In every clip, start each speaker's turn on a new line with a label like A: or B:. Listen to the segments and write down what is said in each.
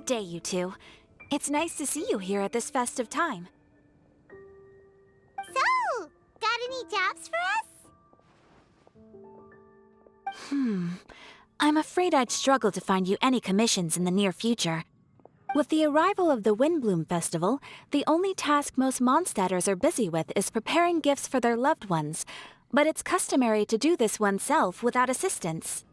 A: day, you two. It's nice to see you here at this festive time.
B: So, got any jobs for us?
A: I'm afraid I'd struggle to find you any commissions in the near future. With the arrival of the Windbloom Festival, the only task most Mondstadters are busy with is preparing gifts for their loved ones, but it's customary to do this oneself without assistance.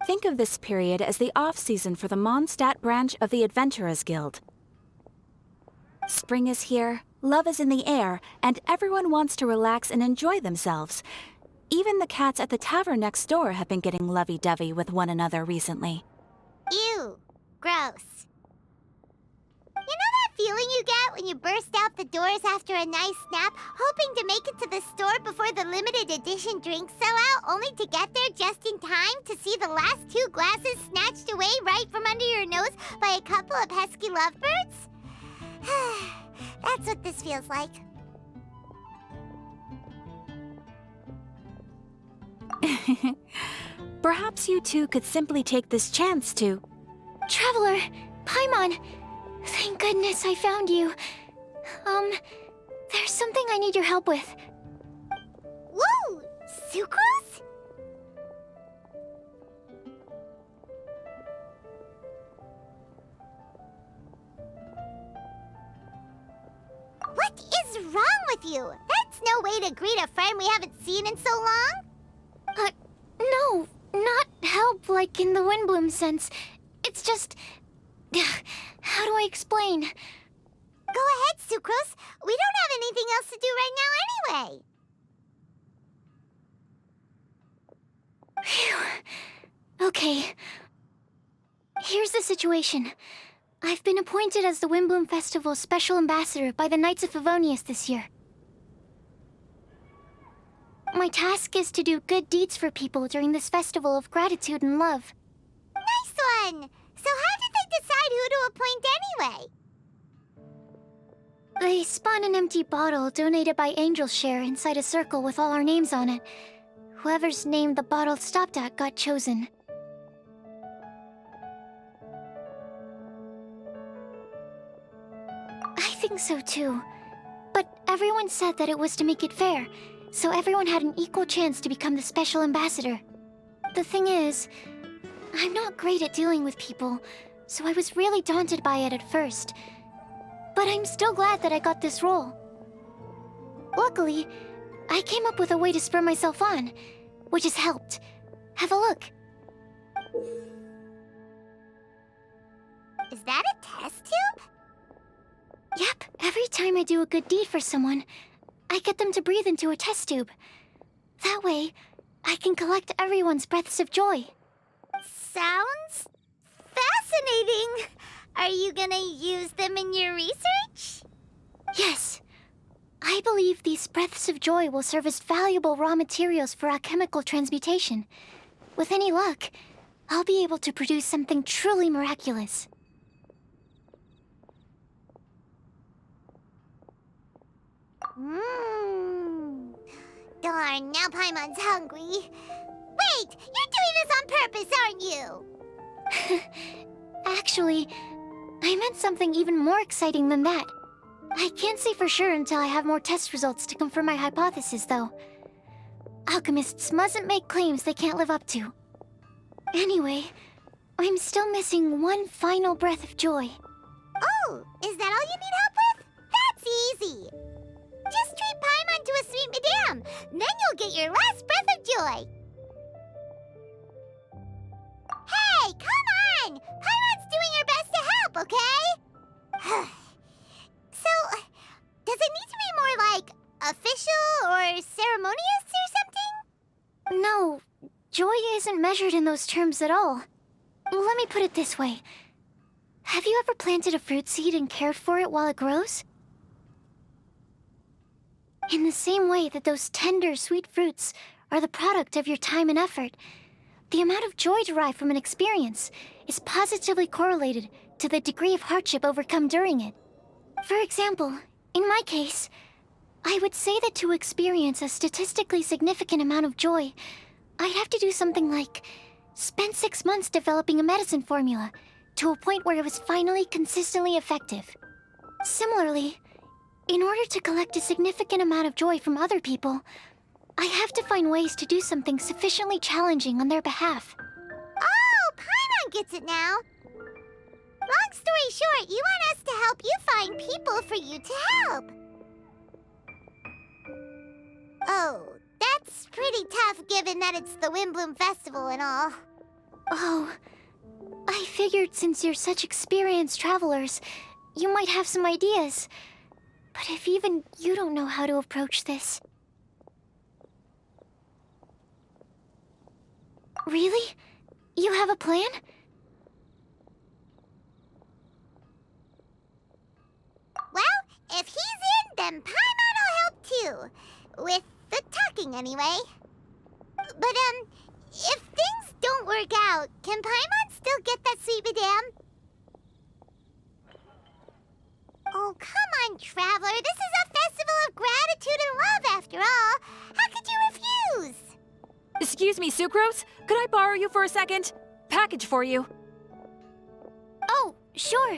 A: Think of this period as the off-season for the Mondstadt branch of the Adventurers Guild. Spring is here, love is in the air, and everyone wants to relax and enjoy themselves. Even the cats at the tavern next door have been getting lovey-dovey with one another recently.
B: Ew. Gross. You know that feeling you get when you burst out the doors after a nice nap, hoping to make it to the store before the limited edition drinks sell out, only to get there just in time to see the last 2 glasses snatched away right from under your nose by a couple of pesky lovebirds? That's what this feels like.
A: Perhaps you two could simply take this chance to...
C: Traveler! Paimon! Thank goodness I found you. There's something I need your help with.
B: Whoa! Sucrose? What is wrong with you? That's no way to greet a friend we haven't seen in so long.
C: No, not help like in the Windbloom sense. It's just... How do I explain?
B: Go ahead, Sucrose. We don't have anything else to do right now anyway.
C: Phew. Okay. Here's the situation. I've been appointed as the Windbloom Festival's special ambassador by the Knights of Favonius this year. My task is to do good deeds for people during this festival of gratitude and love.
B: Nice one! So how did they decide who to appoint anyway?
C: They spun an empty bottle donated by Angel's Share inside a circle with all our names on it. Whoever's name the bottle stopped at got chosen. I think so too. But everyone said that it was to make it fair, so everyone had an equal chance to become the special ambassador. The thing is, I'm not great at dealing with people, so I was really daunted by it at first. But I'm still glad that I got this role. Luckily, I came up with a way to spur myself on, which has helped. Have a look.
B: Is that a test tube?
C: Yep, every time I do a good deed for someone, I get them to breathe into a test tube. That way, I can collect everyone's breaths of joy.
B: Sounds fascinating. Are you gonna use them in your research?
C: Yes. I believe these breaths of joy will serve as valuable raw materials for alchemical transmutation. With any luck, I'll be able to produce something truly miraculous.
B: Darn, now Paimon's hungry. Wait, you're doing this on purpose, aren't you?
C: Actually, I meant something even more exciting than that. I can't say for sure until I have more test results to confirm my hypothesis, though. Alchemists mustn't make claims they can't live up to. Anyway, I'm still missing one final breath of joy.
B: Oh, is that all you need help with? That's easy. Just treat Paimon to a sweet madame. Then you'll get your last breath of joy. Hey, come on! Paimon's doing her best to help, okay? So, does it need to be more like official or ceremonious or something?
C: No, joy isn't measured in those terms at all. Let me put it this way. Have you ever planted a fruit seed and cared for it while it grows? In the same way that those tender, sweet fruits are the product of your time and effort, the amount of joy derived from an experience is positively correlated to the degree of hardship overcome during it. For example, in my case, I would say that to experience a statistically significant amount of joy, I'd have to do something like spend 6 months developing a medicine formula, to a point where it was finally consistently effective. Similarly, in order to collect a significant amount of joy from other people, I have to find ways to do something sufficiently challenging on their behalf.
B: Oh, Paimon gets it now. Long story short, you want us to help you find people for you to help. Oh, that's pretty tough given that it's the Windbloom Festival and all.
C: Oh, I figured since you're such experienced travelers, you might have some ideas. But if even you don't know how to approach this... Really? You have a plan?
B: Well, if he's in, then Paimon will help too. With the talking, anyway. But, if things don't work out, can Paimon still get that sweet madame? Oh, come on, Traveler. This is a festival of gratitude and love, after all. How could you refuse?
A: Excuse me, Sucrose? Could I borrow you for a second? Package for you.
C: Oh, sure.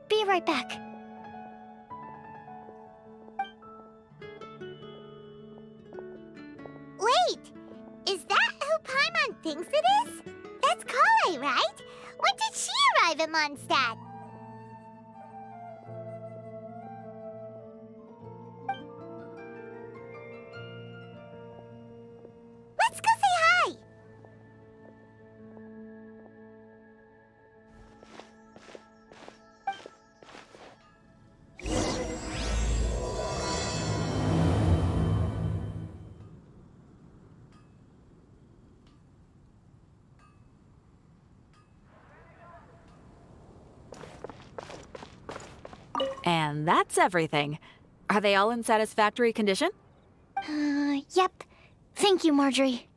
C: Be right back.
B: Wait, is that who Paimon thinks it is? That's Kale, right? When did she arrive at Mondstadt? Let's go say hi!
A: And that's everything. Are they all in satisfactory condition?
C: Yep. Thank you, Marjorie.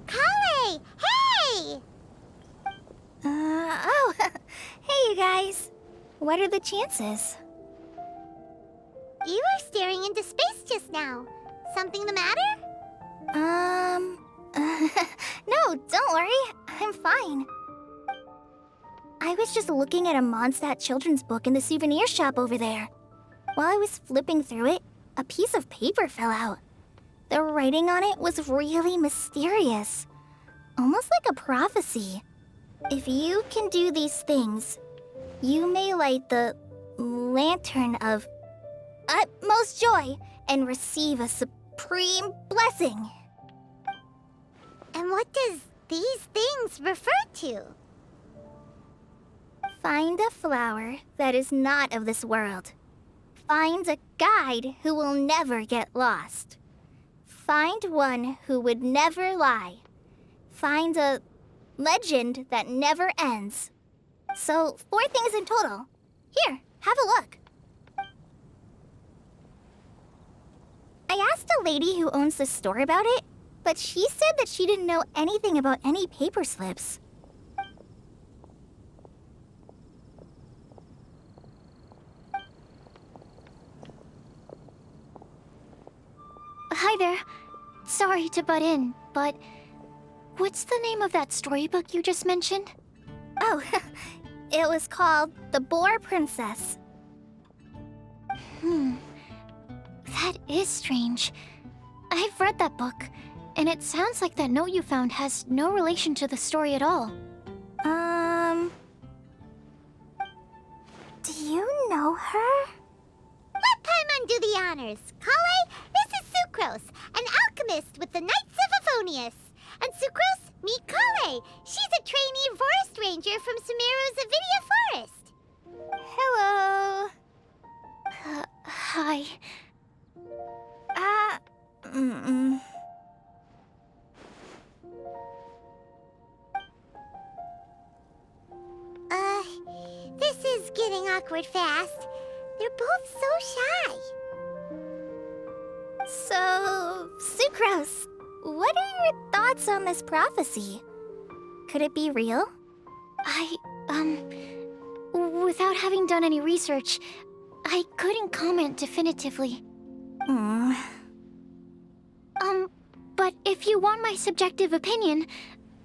B: Kale! Hey!
D: Oh, hey you guys. What are the chances?
B: You were staring into space just now. Something the matter?
D: No, don't worry. I'm fine. I was just looking at a Mondstadt children's book in the souvenir shop over there. While I was flipping through it, a piece of paper fell out. The writing on it was really mysterious. Almost like a prophecy. If you can do these things, you may light the lantern of utmost joy and receive a supreme blessing.
B: And what does these things refer to?
D: Find a flower that is not of this world. Find a guide who will never get lost. Find one who would never lie. Find a legend that never ends. So, 4 things in total. Here, have a look. I asked a lady who owns the store about it, but she said that she didn't know anything about any paper slips.
C: Hi there. Sorry to butt in, but what's the name of that storybook you just mentioned?
D: Oh, it was called The Boar Princess.
C: That is strange. I've read that book, and it sounds like that note you found has no relation to the story at all.
D: Do you know her?
B: Let Paimon do the honors. Kale, this is Sucrose, an alchemist with the Knights of Favonius. And Sucrose, meet Kale. She's a trainee forest ranger from Sumeru's Avidia Forest.
D: Hello.
C: Hi.
B: This is getting awkward fast. They're both so shy.
D: So, Sucrose, what are your thoughts on this prophecy? Could it be real?
C: Without having done any research, I couldn't comment definitively. But if you want my subjective opinion,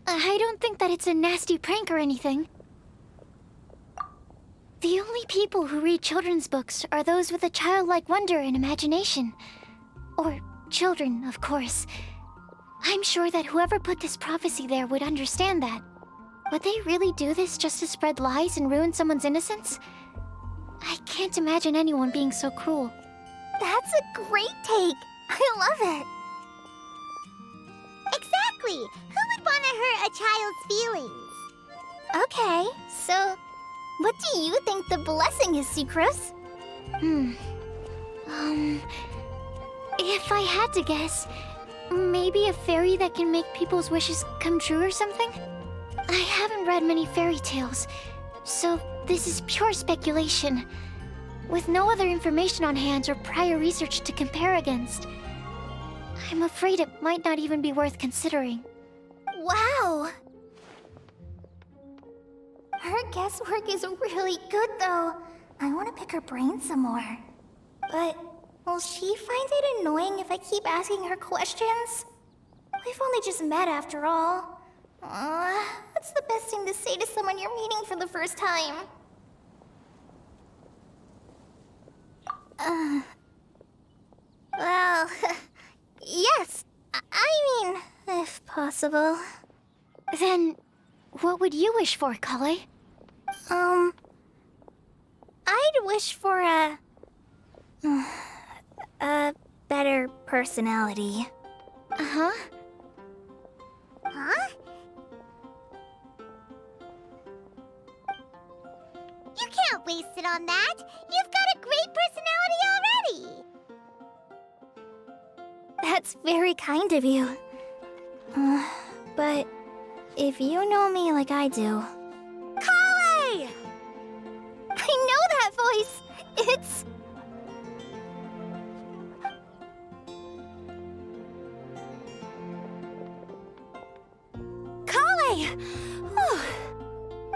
C: I don't think that it's a nasty prank or anything. The only people who read children's books are those with a childlike wonder and imagination. Or children, of course. I'm sure that whoever put this prophecy there would understand that. Would they really do this just to spread lies and ruin someone's innocence? I can't imagine anyone being so cruel.
D: That's a great take. I love it.
B: Exactly! Who would want to hurt a child's feelings?
D: Okay, so what do you think the blessing is, Sucrose?
C: If I had to guess, maybe a fairy that can make people's wishes come true or something? I haven't read many fairy tales, so this is pure speculation. With no other information on hand or prior research to compare against, I'm afraid it might not even be worth considering.
D: Wow! Her guesswork is really good, though. I want to pick her brain some more. But will she find it annoying if I keep asking her questions? We've only just met after all. What's the best thing to say to someone you're meeting for the first time? Well, yes. I mean, if possible.
C: Then, what would you wish for, Kale?
D: I'd wish for a better personality.
C: Uh-huh.
B: Huh? You can't waste it on that! You've got a great personality already!
D: That's very kind of you. But if you know me like I do...
B: Kale!
D: I know that voice! It's...
E: Kale!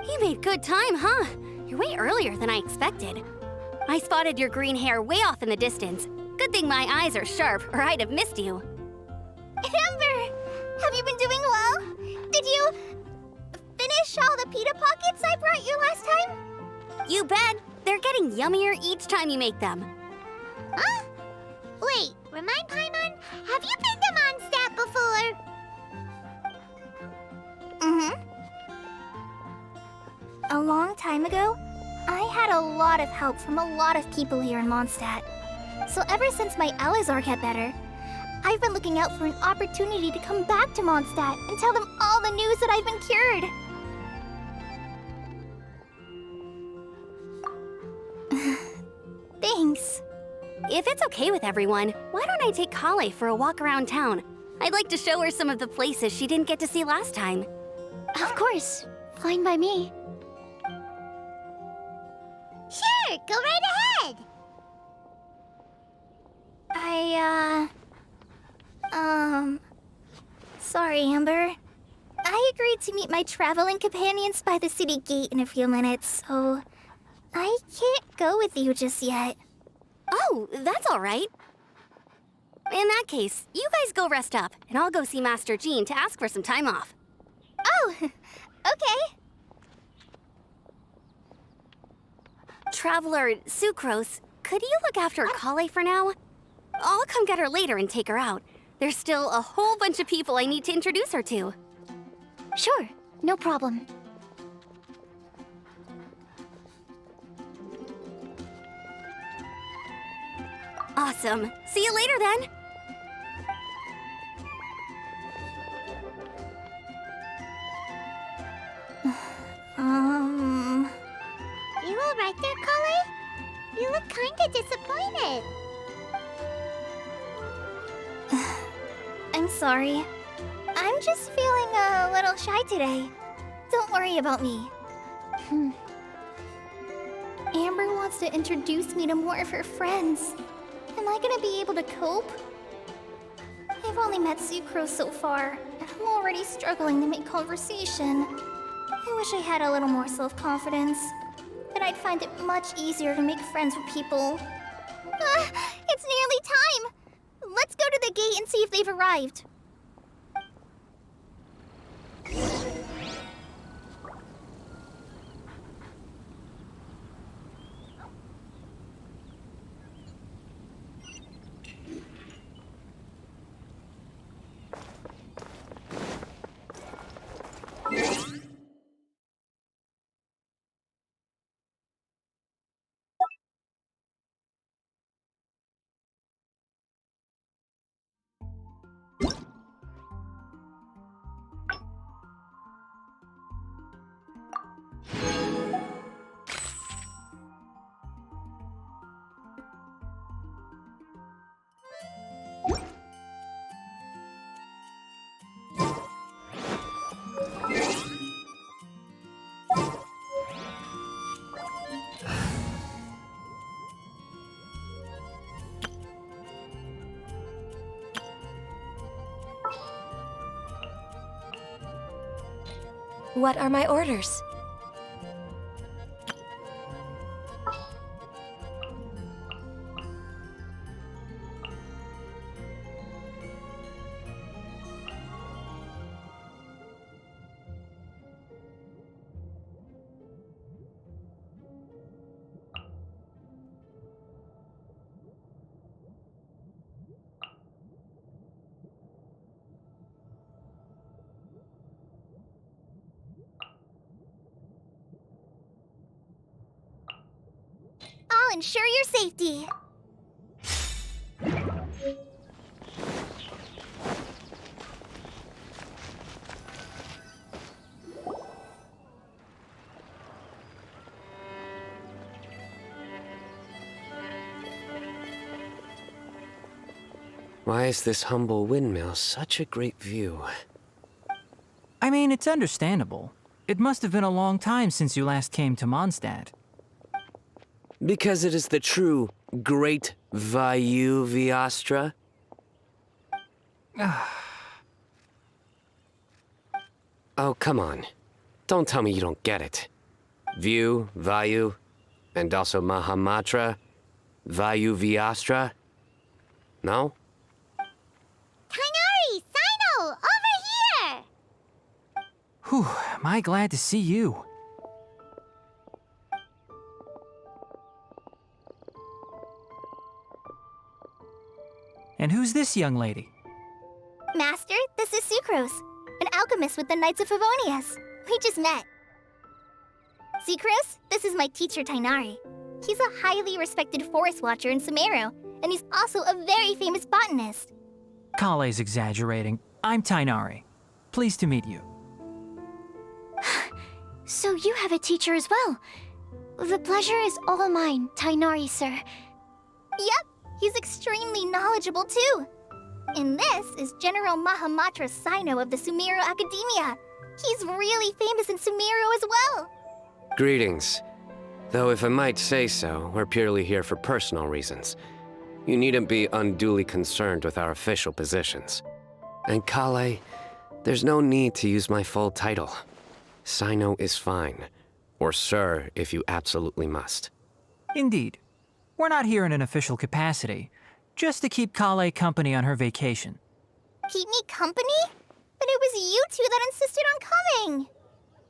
E: You made good time, huh? You're way earlier than I expected. I spotted your green hair way off in the distance. Good thing my eyes are sharp, or I'd have missed you.
D: Amber! Have you been doing well? Did you... finish all the pita pockets I brought you last time?
E: You bet! They're getting yummier each time you make them.
B: Huh? Wait, remind Paimon, have you been to Mondstadt before?
D: A long time ago, I had a lot of help from a lot of people here in Mondstadt. So ever since my Elizar got better, I've been looking out for an opportunity to come back to Mondstadt and tell them all the news that I've been cured. Thanks.
E: If it's okay with everyone, why don't I take Kale for a walk around town? I'd like to show her some of the places she didn't get to see last time.
C: Of course. Fine by me.
B: Sure, go right ahead!
D: Sorry, Amber. I agreed to meet my traveling companions by the city gate in a few minutes, so I can't go with you just yet.
E: Oh, that's all right. In that case, you guys go rest up, and I'll go see Master Jean to ask for some time off.
D: Oh, okay.
E: Traveler Sucrose, could you look after Kale for now? I'll come get her later and take her out. There's still a whole bunch of people I need to introduce her to.
C: Sure, no problem.
E: Awesome. See you later then.
B: You all right there, Kale? You look kinda disappointed.
D: I'm sorry. I'm just feeling a little shy today. Don't worry about me. Amber wants to introduce me to more of her friends. Am I gonna be able to cope? I've only met Sucrose so far, and I'm already struggling to make conversation. I wish I had a little more self-confidence, but that I'd find it much easier to make friends with people. It's nearly time! Let's go to the gate and see if they've arrived.
F: What are my orders?
D: I'll ensure your safety.
G: Why is this humble windmill such a great view?
H: I mean, it's understandable. It must have been a long time since you last came to Mondstadt.
G: Because it is the true Great Vayu Viastra? Oh, come on. Don't tell me you don't get it. View, Vayu, and also Mahamatra, Vayu Viastra? No?
B: Kainari! Sino! Over here!
H: Whew, am I glad to see you. And who's this young lady?
D: Master, this is Sucrose, an alchemist with the Knights of Favonius. We just met. Sucrose, this is my teacher, Tainari. He's a highly respected forest watcher in Sumeru, and he's also a very famous botanist.
H: Kale's exaggerating. I'm Tainari. Pleased to meet you.
C: So you have a teacher as well. The pleasure is all mine, Tainari, sir.
D: Yep, he's extremely knowledgeable too. And this is General Mahamatra Sino of the Sumeru Academia. He's really famous in Sumeru as well.
G: Greetings. Though if I might say so, we're purely here for personal reasons. You needn't be unduly concerned with our official positions. And Kale, there's no need to use my full title. Sino is fine. Or sir, if you absolutely must.
H: Indeed. We're not here in an official capacity, just to keep Kale company on her vacation.
D: Keep me company? But it was you two that insisted on coming.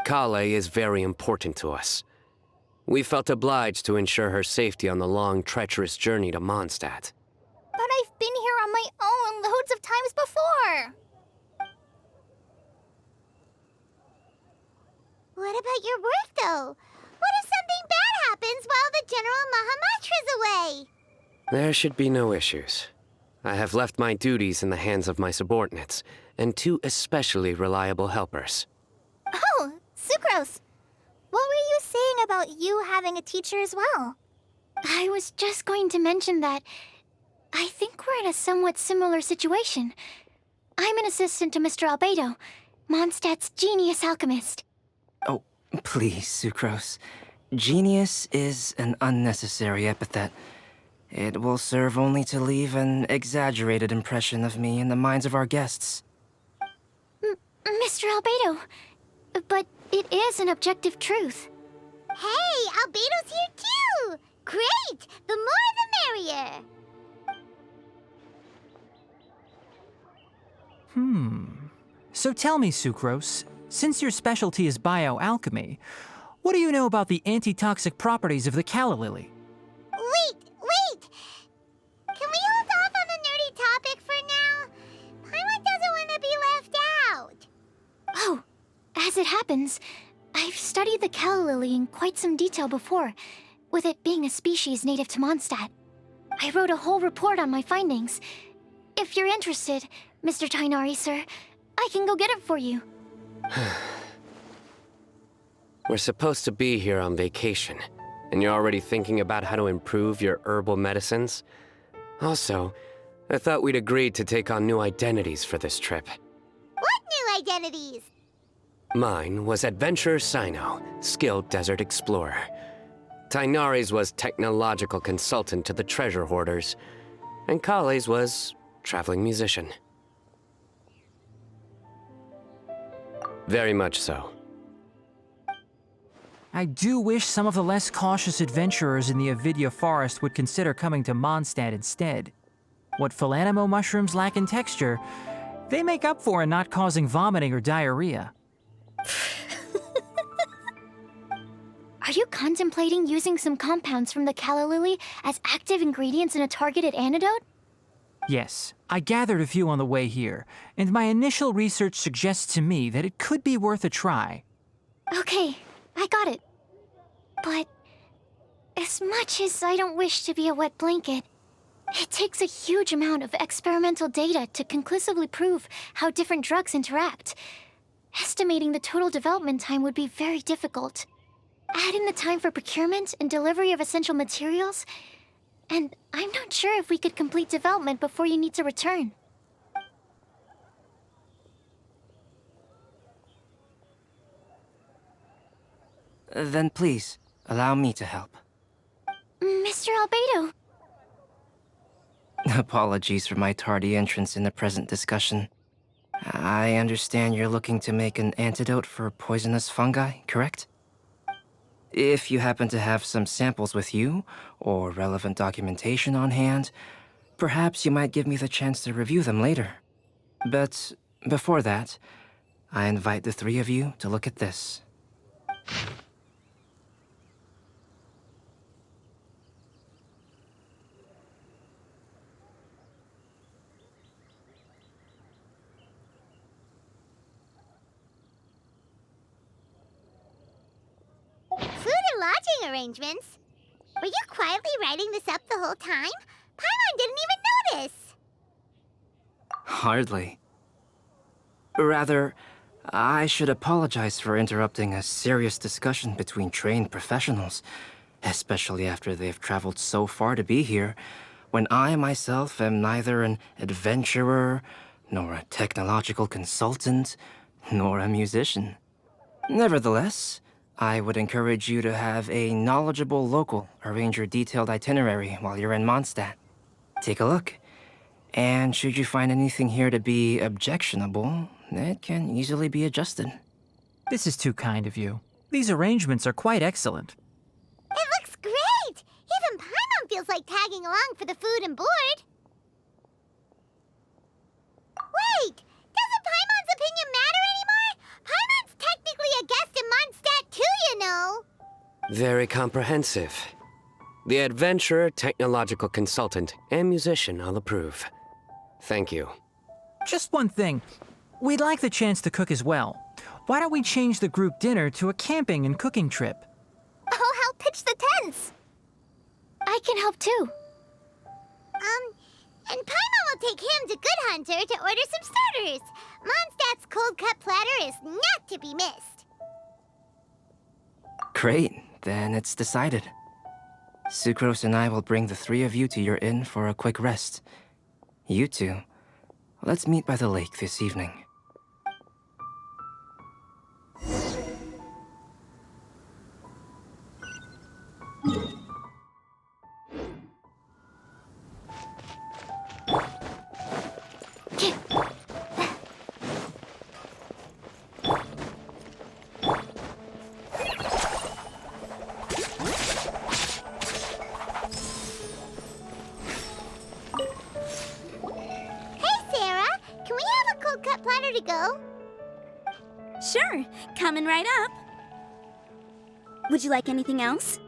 G: Kale is very important to us. We felt obliged to ensure her safety on the long, treacherous journey to Mondstadt.
D: But I've been here on my own loads of times before.
B: What about your work, though? What if something bad happens while the General Mahamatra's away?
G: There should be no issues. I have left my duties in the hands of my subordinates, and two especially reliable helpers.
D: Oh, Sucrose. What were you saying about you having a teacher as well?
C: I was just going to mention that I think we're in a somewhat similar situation. I'm an assistant to Mr. Albedo, Mondstadt's genius alchemist.
I: Oh, please, Sucrose. Genius is an unnecessary epithet. It will serve only to leave an exaggerated impression of me in the minds of our guests.
C: Mr. Albedo, but it is an objective truth.
B: Hey, Albedo's here too! Great! The more the merrier!
H: So tell me, Sucrose, since your specialty is bioalchemy, what do you know about the antitoxic properties of the calla lily?
B: Wait! Can we hold off on the nerdy topic for now? Paimon doesn't want to be left out.
C: Oh, as it happens, I've studied the calla lily in quite some detail before, with it being a species native to Mondstadt. I wrote a whole report on my findings. If you're interested, Mr. Tainari, sir, I can go get it for you.
G: We're supposed to be here on vacation, and you're already thinking about how to improve your herbal medicines? Also, I thought we'd agreed to take on new identities for this trip.
B: What new identities?
G: Mine was Adventurer Sino, skilled desert explorer. Tainari's was technological consultant to the treasure hoarders, and Kale's was traveling musician. Very much so.
H: I do wish some of the less cautious adventurers in the Avidya forest would consider coming to Mondstadt instead. What Philanimo mushrooms lack in texture, they make up for in not causing vomiting or diarrhea.
C: Are you contemplating using some compounds from the calla lily as active ingredients in a targeted antidote?
H: Yes, I gathered a few on the way here, and my initial research suggests to me that it could be worth a try.
C: Okay, I got it. But as much as I don't wish to be a wet blanket, it takes a huge amount of experimental data to conclusively prove how different drugs interact. Estimating the total development time would be very difficult. Add in the time for procurement and delivery of essential materials, and I'm not sure if we could complete development before you need to return.
I: Then please, allow me to help.
C: Mr. Albedo.
I: Apologies for my tardy entrance in the present discussion. I understand you're looking to make an antidote for poisonous fungi, correct? If you happen to have some samples with you, or relevant documentation on hand, perhaps you might give me the chance to review them later. But before that, I invite the three of you to look at this.
B: Food and lodging arrangements? Were you quietly writing this up the whole time? Paimon didn't even notice!
I: Hardly. Rather, I should apologize for interrupting a serious discussion between trained professionals, especially after they've traveled so far to be here, when I myself am neither an adventurer, nor a technological consultant, nor a musician. Nevertheless, I would encourage you to have a knowledgeable local arrange your detailed itinerary while you're in Mondstadt. Take a look, and should you find anything here to be objectionable, it can easily be adjusted.
H: This is too kind of you. These arrangements are quite excellent.
B: It looks great! Even Paimon feels like tagging along for the food and board. Wait! Doesn't Paimon's opinion matter anymore? Paimon's technically a guest in Mondstadt too, you know!
G: Very comprehensive. The adventurer, technological consultant, and musician all approve. Thank you.
H: Just one thing. We'd like the chance to cook as well. Why don't we change the group dinner to a camping and cooking trip?
D: I'll help pitch the tents.
C: I can help too.
B: And Paimon will take him to Good Hunter to order some starters. Mondstadt's cold-cut platter is not to be missed.
I: Great, then it's decided. Sucrose and I will bring the three of you to your inn for a quick rest. You two, let's meet by the lake this evening.
B: cut platter to go?
E: Sure, coming right up. Would you like anything else?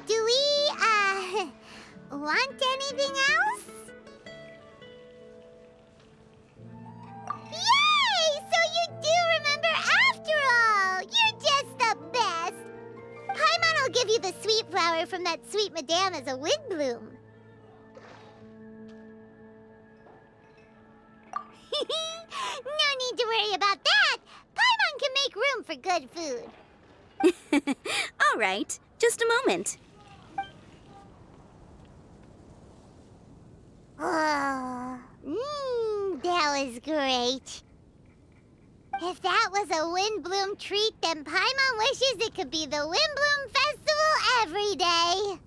B: Do we, want anything else? Yay! So you do remember after all! You're just the best! Paimon will give you the sweet flower from that sweet madame as a wind bloom. No need to worry about that! Paimon can make room for good food.
E: All right, just a moment.
B: That was great. If that was a Windbloom treat, then Paimon wishes it could be the Windbloom Festival every day.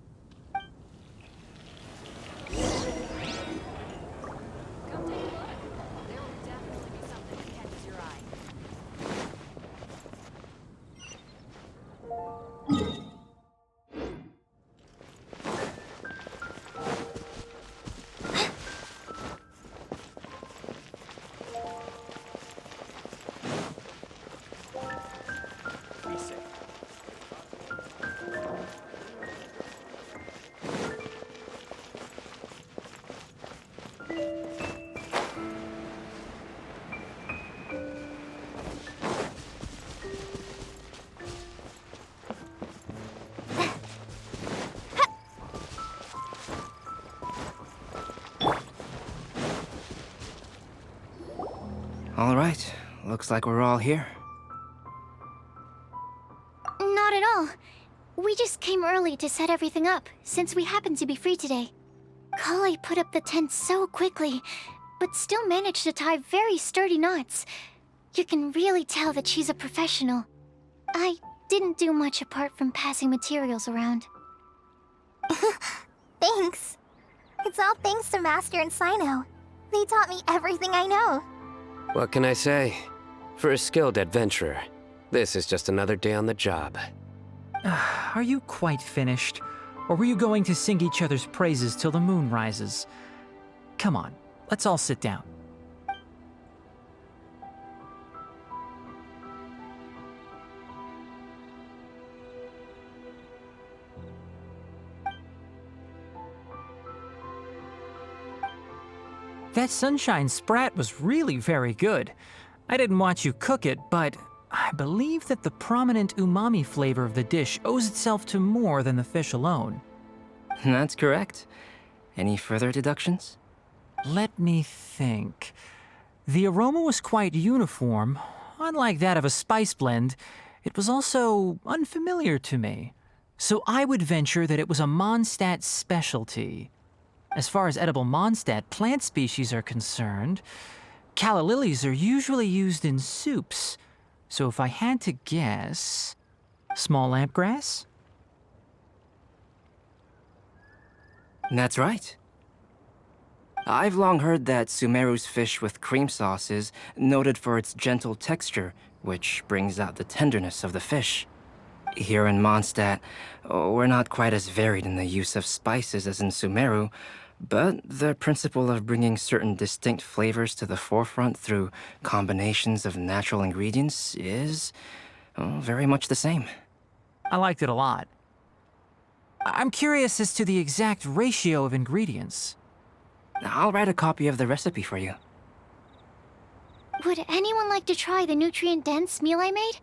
I: All right, looks like we're all here.
C: Not at all. We just came early to set everything up, since we happen to be free today. Kale put up the tent so quickly, but still managed to tie very sturdy knots. You can really tell that she's a professional. I didn't do much apart from passing materials around.
D: Thanks. It's all thanks to Master and Sino. They taught me everything I know.
G: What can I say? For a skilled adventurer, this is just another day on the job.
H: Are you quite finished? Or were you going to sing each other's praises till the moon rises? Come on, let's all sit down. That sunshine sprat was really very good. I didn't watch you cook it, but I believe that the prominent umami flavor of the dish owes itself to more than the fish alone.
I: That's correct. Any further deductions?
H: Let me think. The aroma was quite uniform. Unlike that of a spice blend, it was also unfamiliar to me. So I would venture that it was a Mondstadt specialty. As far as edible Mondstadt plant species are concerned, calla lilies are usually used in soups. So if I had to guess, small lampgrass?
I: That's right. I've long heard that Sumeru's fish with cream sauce is noted for its gentle texture, which brings out the tenderness of the fish. Here in Mondstadt, we're not quite as varied in the use of spices as in Sumeru, but the principle of bringing certain distinct flavors to the forefront through combinations of natural ingredients is very much the same.
H: I liked it a lot. I'm curious as to the exact ratio of ingredients.
I: I'll write a copy of the recipe for you.
C: Would anyone like to try the nutrient-dense meal I made?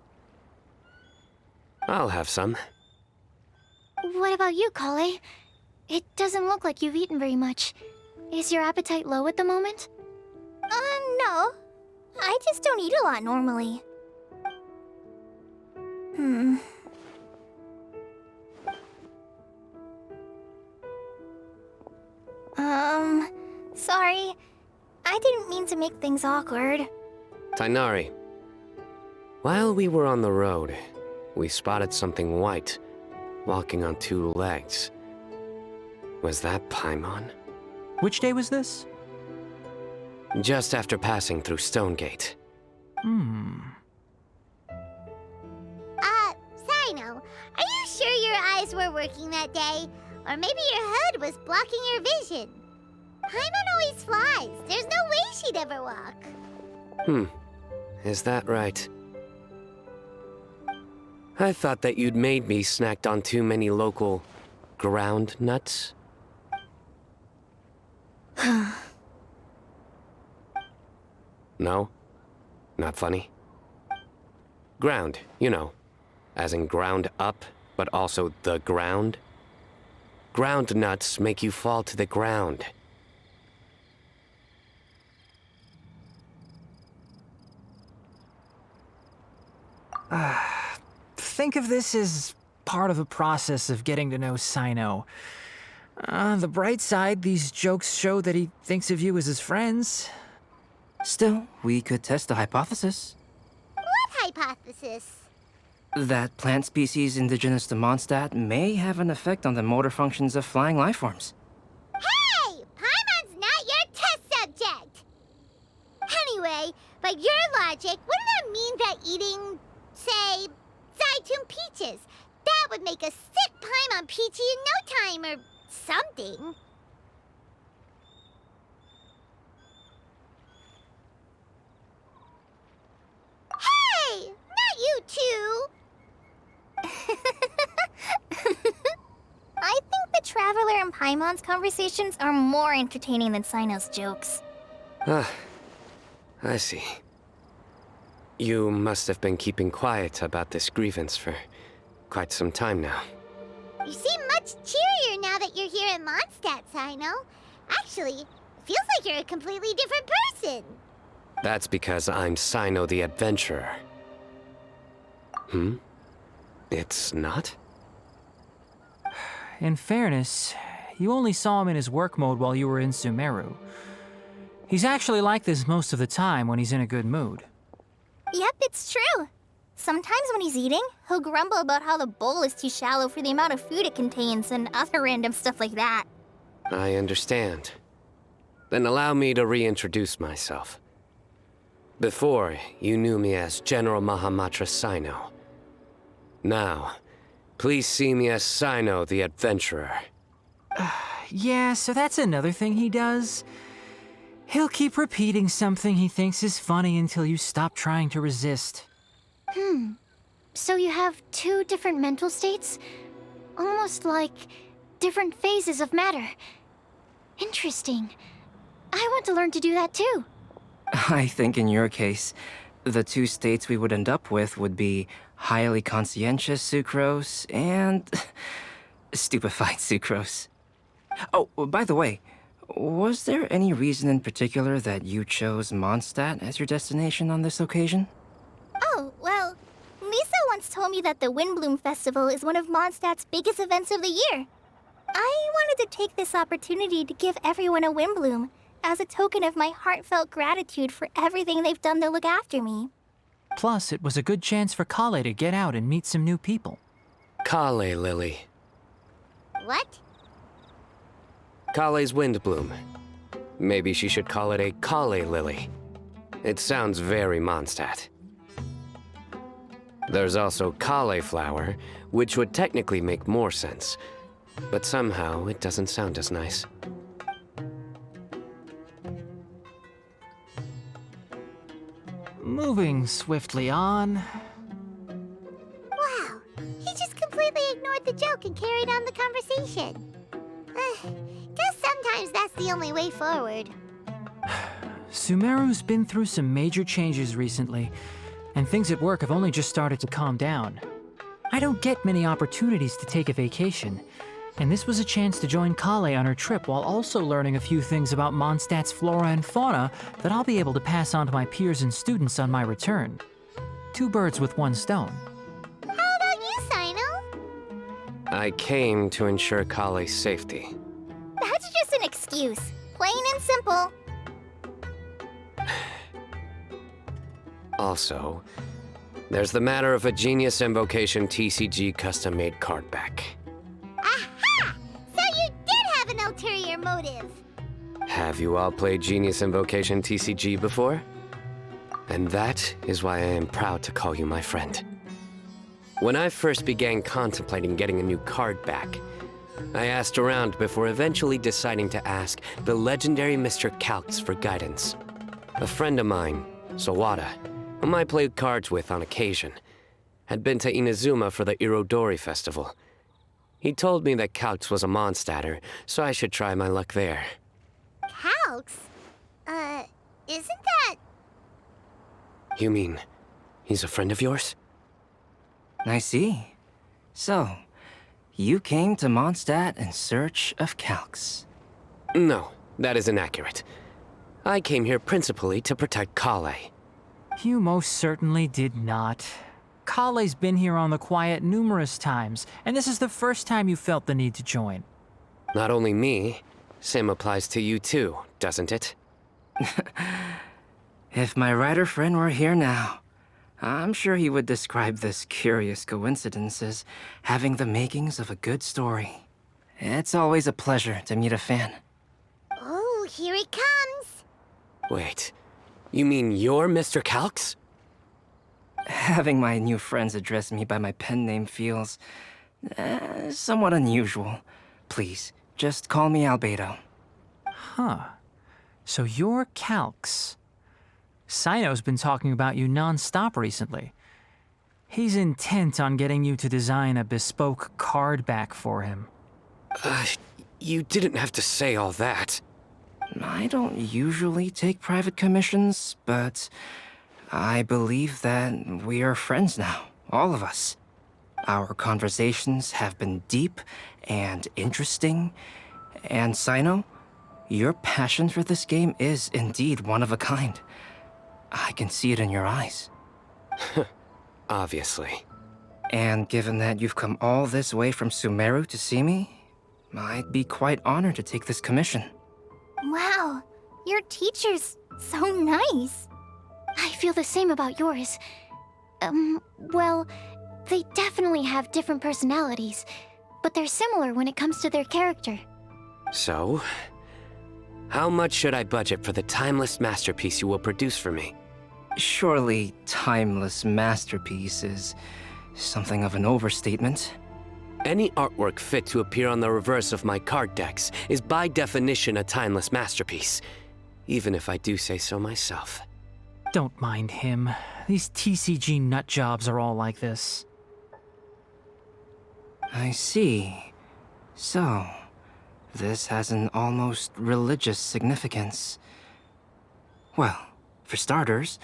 G: I'll have some.
C: What about you, Kale? It doesn't look like you've eaten very much. Is your appetite low at the moment?
D: No. I just don't eat a lot normally. Sorry. I didn't mean to make things awkward.
G: Tainari, while we were on the road, we spotted something white, walking on two legs. Was that Paimon?
H: Which day was this?
G: Just after passing through Stonegate.
B: Sino, are you sure your eyes were working that day? Or maybe your hood was blocking your vision? Paimon always flies. There's no way she'd ever Riverwalk.
G: Is that right? I thought that you'd made me snacked on too many local ground nuts. No? Not funny? Ground, you know. As in ground up, but also the ground. Ground nuts make you fall to the ground.
H: Think of this as part of the process of getting to know Sino. On the bright side, these jokes show that he thinks of you as his friends.
I: Still, we could test the hypothesis.
B: What hypothesis?
I: That plant species indigenous to Mondstadt may have an effect on the motor functions of flying lifeforms.
B: Hey! Paimon's not your test subject! Anyway, by your logic, wouldn't that mean that eating, say, Zaitun peaches, that would make a sick Paimon peachy in no time or something? Hey! Not you two!
D: I think the Traveler and Paimon's conversations are more entertaining than Sino's jokes.
G: I see. You must have been keeping quiet about this grievance for quite some time now.
B: You seem much cheerier now that you're here in Mondstadt, Sino. Actually, it feels like you're a completely different person.
G: That's because I'm Sino the Adventurer. It's not?
H: In fairness, you only saw him in his work mode while you were in Sumeru. He's actually like this most of the time when he's in a good mood.
D: Yep, it's true. Sometimes when he's eating, he'll grumble about how the bowl is too shallow for the amount of food it contains and other random stuff like that.
G: I understand. Then allow me to reintroduce myself. Before, you knew me as General Mahamatra Sino. Now, please see me as Sino the Adventurer.
H: Yeah, so that's another thing he does. He'll keep repeating something he thinks is funny until you stop trying to resist.
C: So you have two different mental states? Almost like different phases of matter. Interesting. I want to learn to do that too.
I: I think in your case, the two states we would end up with would be highly conscientious sucrose and stupefied sucrose. Oh, by the way, was there any reason in particular that you chose Mondstadt as your destination on this occasion?
D: Oh, well, Lisa once told me that the Windbloom Festival is one of Mondstadt's biggest events of the year. I wanted to take this opportunity to give everyone a Windbloom as a token of my heartfelt gratitude for everything they've done to look after me.
H: Plus, it was a good chance for Kale to get out and meet some new people.
G: Kale Lily.
B: What?
G: Kale's Windbloom. Maybe she should call it a Kale Lily. It sounds very Mondstadt. There's also cauliflower, which would technically make more sense, but somehow it doesn't sound as nice.
H: Moving swiftly on.
B: Wow, he just completely ignored the joke and carried on the conversation. Guess sometimes that's the only way forward.
H: Sumeru's been through some major changes recently, and things at work have only just started to calm down. I don't get many opportunities to take a vacation, and this was a chance to join Kale on her trip while also learning a few things about Mondstadt's flora and fauna that I'll be able to pass on to my peers and students on my return. Two birds with one stone.
B: How about you, Sino?
G: I came to ensure Kale's safety.
D: That's just an excuse. Plain and simple.
G: Also, there's the matter of a Genius Invocation TCG custom-made card back.
B: Aha! So you did have an ulterior motive.
G: Have you all played Genius Invocation TCG before? And that is why I am proud to call you my friend. When I first began contemplating getting a new card back, I asked around before eventually deciding to ask the legendary Mr. Calx for guidance. A friend of mine, Sawada, whom I played cards with on occasion, had been to Inazuma for the Irodori festival. He told me that Calx was a Mondstatter, so I should try my luck there.
B: Calx? Isn't that...
G: You mean, he's a friend of yours?
I: I see. So, you came to Mondstadt in search of Calx.
G: No, that is inaccurate. I came here principally to protect Kale.
H: You most certainly did not. Kale's been here on the quiet numerous times, and this is the first time you felt the need to join.
G: Not only me, same applies to you too, doesn't it?
I: If my writer friend were here now, I'm sure he would describe this curious coincidence as having the makings of a good story. It's always a pleasure to meet a fan.
B: Oh, here it comes.
G: Wait, you mean you're Mr. Calx?
I: Having my new friends address me by my pen name feels somewhat unusual. Please, just call me Albedo.
H: Huh. So you're Calx. Sino's been talking about you non-stop recently. He's intent on getting you to design a bespoke card back for him.
G: You didn't have to say all that.
I: I don't usually take private commissions, but I believe that we are friends now, all of us. Our conversations have been deep and interesting, and Sino, your passion for this game is indeed one of a kind. I can see it in your eyes.
G: Obviously.
I: And given that you've come all this way from Sumeru to see me, I'd be quite honored to take this commission.
D: Wow, your teacher's so nice.
C: I feel the same about yours. Well, they definitely have different personalities, but they're similar when it comes to their character.
G: So, how much should I budget for the timeless masterpiece you will produce for me?
I: Surely, timeless masterpiece is something of an overstatement.
G: Any artwork fit to appear on the reverse of my card decks is by definition a timeless masterpiece, even if I do say so myself.
H: Don't mind him. These TCG nutjobs are all like this.
I: I see. So, this has an almost religious significance. Well, for starters,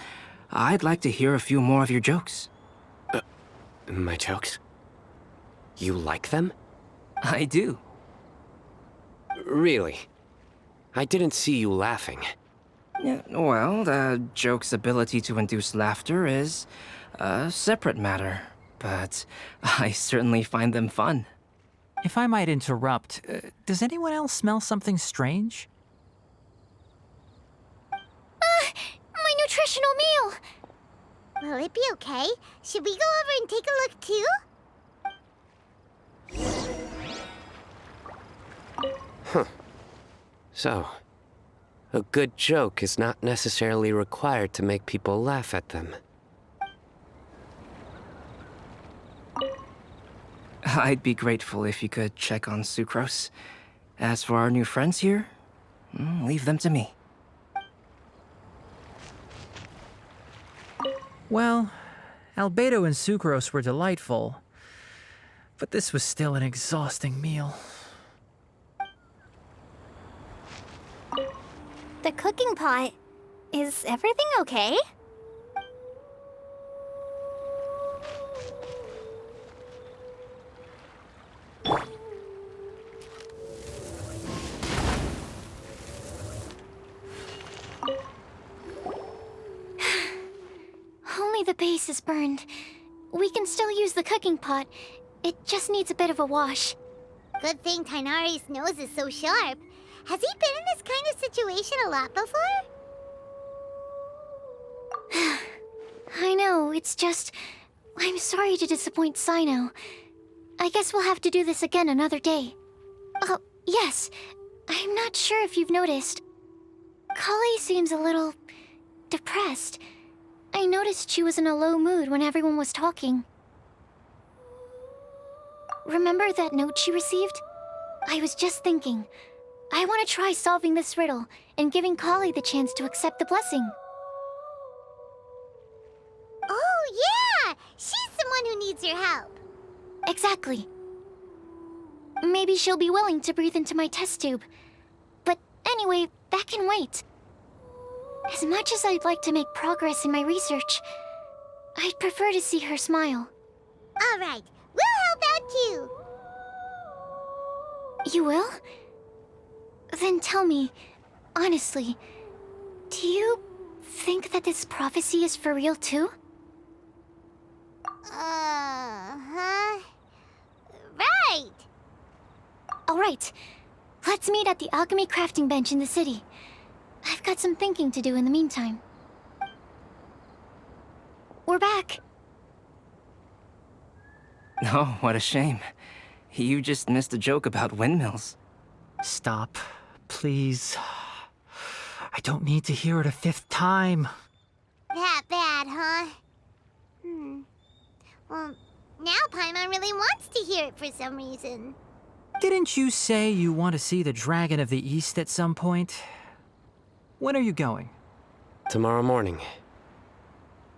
I: I'd like to hear a few more of your jokes.
G: My jokes? You like them?
I: I do.
G: Really? I didn't see you laughing.
I: Yeah, well, the joke's ability to induce laughter is a separate matter, but I certainly find them fun.
H: If I might interrupt, does anyone else smell something strange?
C: My nutritional meal!
B: Will it be okay? Should we go over and take a look too?
G: So, a good joke is not necessarily required to make people laugh at them.
I: I'd be grateful if you could check on Sucrose. As for our new friends here, leave them to me.
H: Well, Albedo and Sucrose were delightful, but this was still an exhausting meal.
D: The cooking pot. Is everything okay?
C: Only the base is burned. We can still use the cooking pot. It just needs a bit of a wash.
B: Good thing Tainari's nose is so sharp. Has he been in this kind of situation a lot before?
C: I know, it's just... I'm sorry to disappoint Sino. I guess we'll have to do this again another day. Oh, yes. I'm not sure if you've noticed. Kale seems a little... depressed. I noticed she was in a low mood when everyone was talking. Remember that note she received? I was just thinking, I want to try solving this riddle and giving Kali the chance to accept the blessing.
B: Oh, yeah! She's someone who needs your help.
C: Exactly. Maybe she'll be willing to breathe into my test tube. But anyway, that can wait. As much as I'd like to make progress in my research, I'd prefer to see her smile.
B: All right, we'll help out too.
C: You will? Then tell me, honestly, do you think that this prophecy is for real too?
B: Huh? Right.
C: All right, let's meet at the alchemy crafting bench in the city. I've got some thinking to do in the meantime. We're back.
I: Oh, what a shame. You just missed a joke about windmills.
H: Stop, please. I don't need to hear it a fifth time.
B: That bad, huh? Well, now Paimon really wants to hear it for some reason.
H: Didn't you say you want to see the Dragon of the East at some point? When are you going?
G: Tomorrow morning.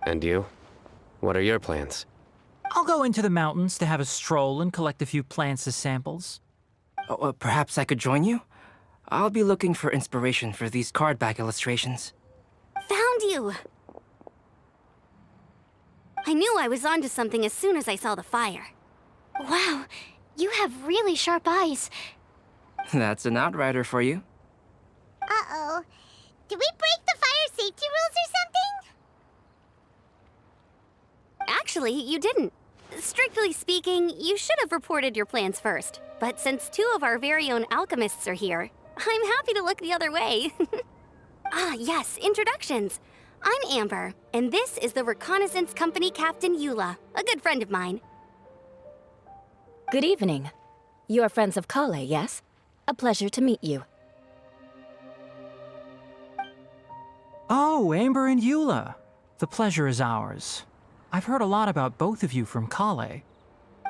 G: And you? What are your plans?
H: I'll go into the mountains to have a stroll and collect a few plants as samples.
I: Oh, perhaps I could join you? I'll be looking for inspiration for these card back illustrations.
E: Found you! I knew I was onto something as soon as I saw the fire.
C: Wow, you have really sharp eyes.
I: That's an outrider for you.
B: Uh-oh. Did we break the fire safety rules or something?
E: Actually, you didn't. Strictly speaking, you should have reported your plans first. But since two of our very own alchemists are here, I'm happy to look the other way. Ah, yes, introductions. I'm Amber, and this is the Reconnaissance Company Captain Eula, a good friend of mine.
A: Good evening. You are friends of Kale, yes? A pleasure to meet you.
H: Oh, Amber and Eula. The pleasure is ours. I've heard a lot about both of you from Kale.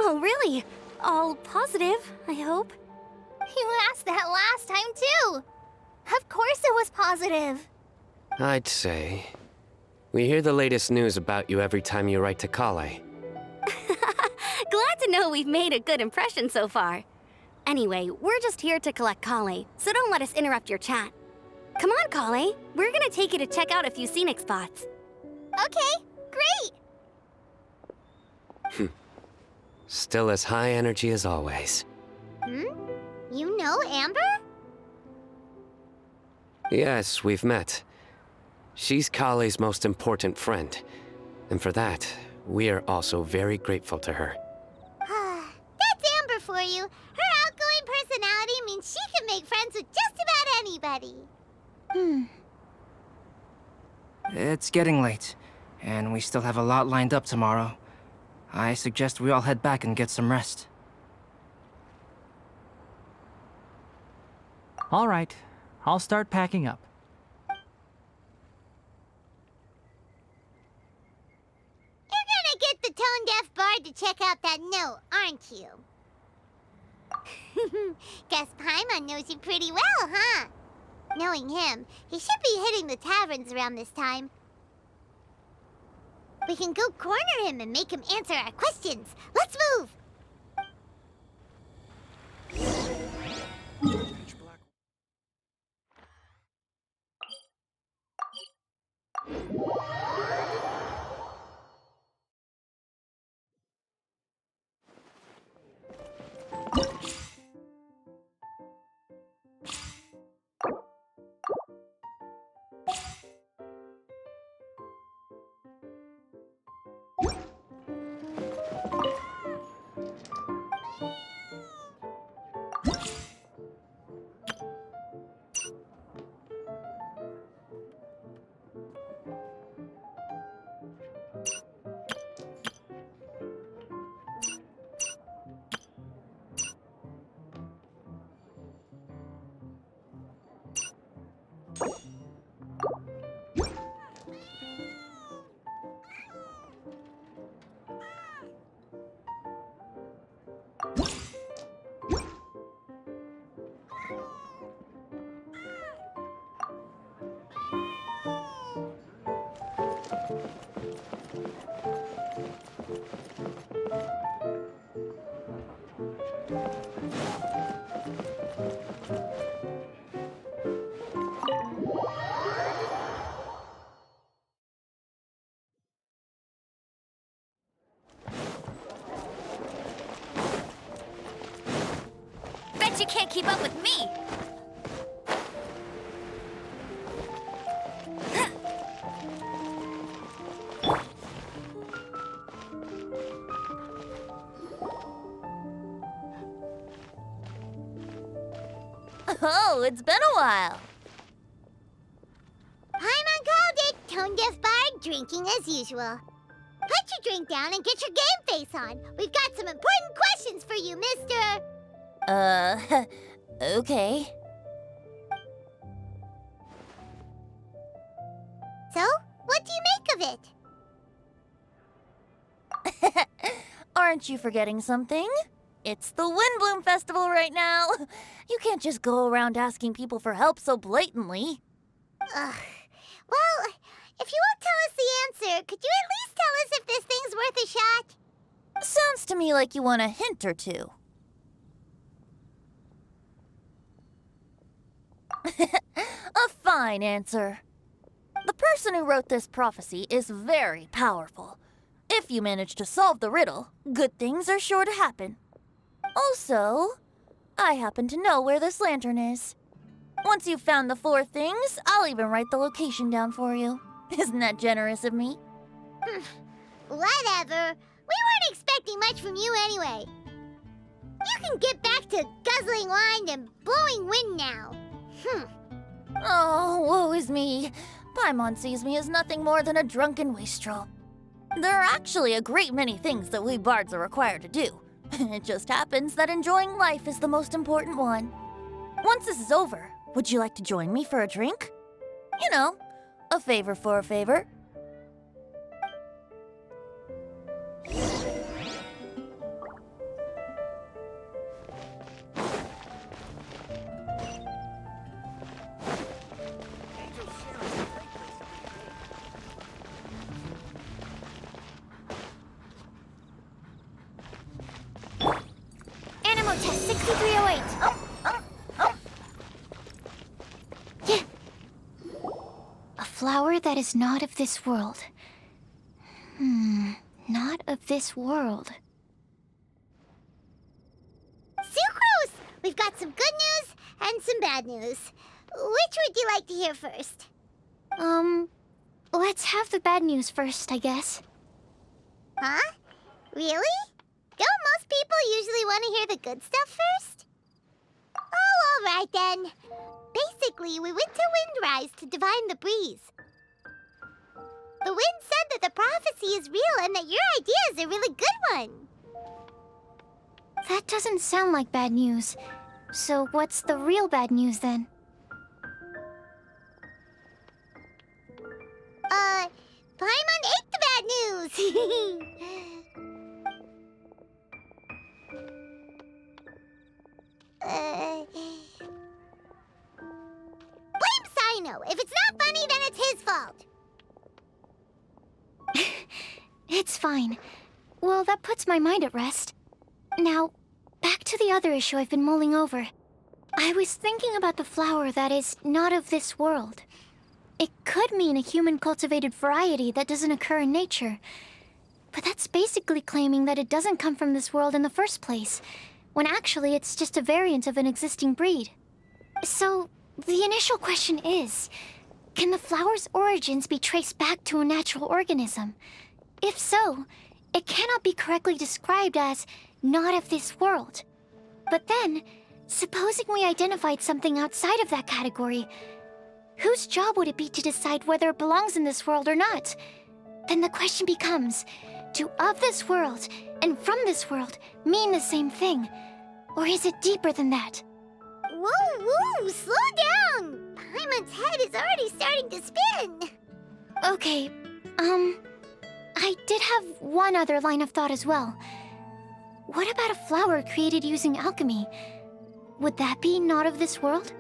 E: Oh, really? All positive, I hope.
D: You asked that last time, too. Of course it was positive.
G: I'd say. We hear the latest news about you every time you write to Kale.
E: Glad to know we've made a good impression so far. Anyway, we're just here to collect Kale, so don't let us interrupt your chat. Come on, Kale. We're gonna take you to check out a few scenic spots.
D: Okay, great.
G: Still as high energy as always.
B: You know Amber?
G: Yes, we've met. She's Kale's most important friend. And for that, we are also very grateful to her.
B: That's Amber for you. Her outgoing personality means she can make friends with just about anybody.
I: It's getting late, and we still have a lot lined up tomorrow. I suggest we all head back and get some rest.
H: All right, I'll start packing up.
B: You're gonna get the tone-deaf bard to check out that note, aren't you? Guess Paimon knows you pretty well, huh? Knowing him, he should be hitting the taverns around this time. We can go corner him and make him answer our questions. Let's move!
E: can't keep up with me.
F: Oh, it's been a while.
B: Paimon called it. Tone deaf bard, drinking as usual. Put your drink down and get your game face on. We've got some important questions for you, mister.
F: Okay.
B: So, what do you make of it?
F: Aren't you forgetting something? It's the Windbloom Festival right now. You can't just go around asking people for help so blatantly.
B: Ugh. Well, if you won't tell us the answer, could you at least tell us if this thing's worth a shot?
F: Sounds to me like you want a hint or two. A fine answer. The person who wrote this prophecy is very powerful. If you manage to solve the riddle, good things are sure to happen. Also, I happen to know where this lantern is. Once you've found the 4 things, I'll even write the location down for you. Isn't that generous of me?
B: Whatever. We weren't expecting much from you anyway. You can get back to guzzling wine and blowing wind now.
F: Oh, woe is me. Paimon sees me as nothing more than a drunken wastrel. There are actually a great many things that we bards are required to do. It just happens that enjoying life is the most important one. Once this is over, would you like to join me for a drink? You know, a favor for a favor.
D: Animo test 6308. Yeah. A flower that is not of this world. Not of this world.
B: Sucrose! We've got some good news and some bad news. Which would you like to hear first?
D: Let's have the bad news first, I guess.
B: Huh? Really? Don't most people usually want to hear the good stuff first? Oh, all right then. Basically, we went to Windrise to divine the breeze. The wind said that the prophecy is real and that your idea is a really good one.
D: That doesn't sound like bad news. So what's the real bad news then?
B: Paimon ate the bad news! Blame Sino! If it's not funny, then it's his fault!
D: It's fine. Well, that puts my mind at rest. Now, back to the other issue I've been mulling over. I was thinking about the flower that is not of this world. It could mean a human-cultivated variety that doesn't occur in nature. But that's basically claiming that it doesn't come from this world in the first place, when actually it's just a variant of an existing breed. So, the initial question is, can the flower's origins be traced back to a natural organism? If so, it cannot be correctly described as not of this world. But then, supposing we identified something outside of that category, whose job would it be to decide whether it belongs in this world or not? Then the question becomes, do of this world and from this world mean the same thing? Or is it deeper than that?
B: Whoa, whoa, slow down! Paimon's head is already starting to spin!
D: Okay, I did have one other line of thought as well. What about a flower created using alchemy? Would that be not of this world?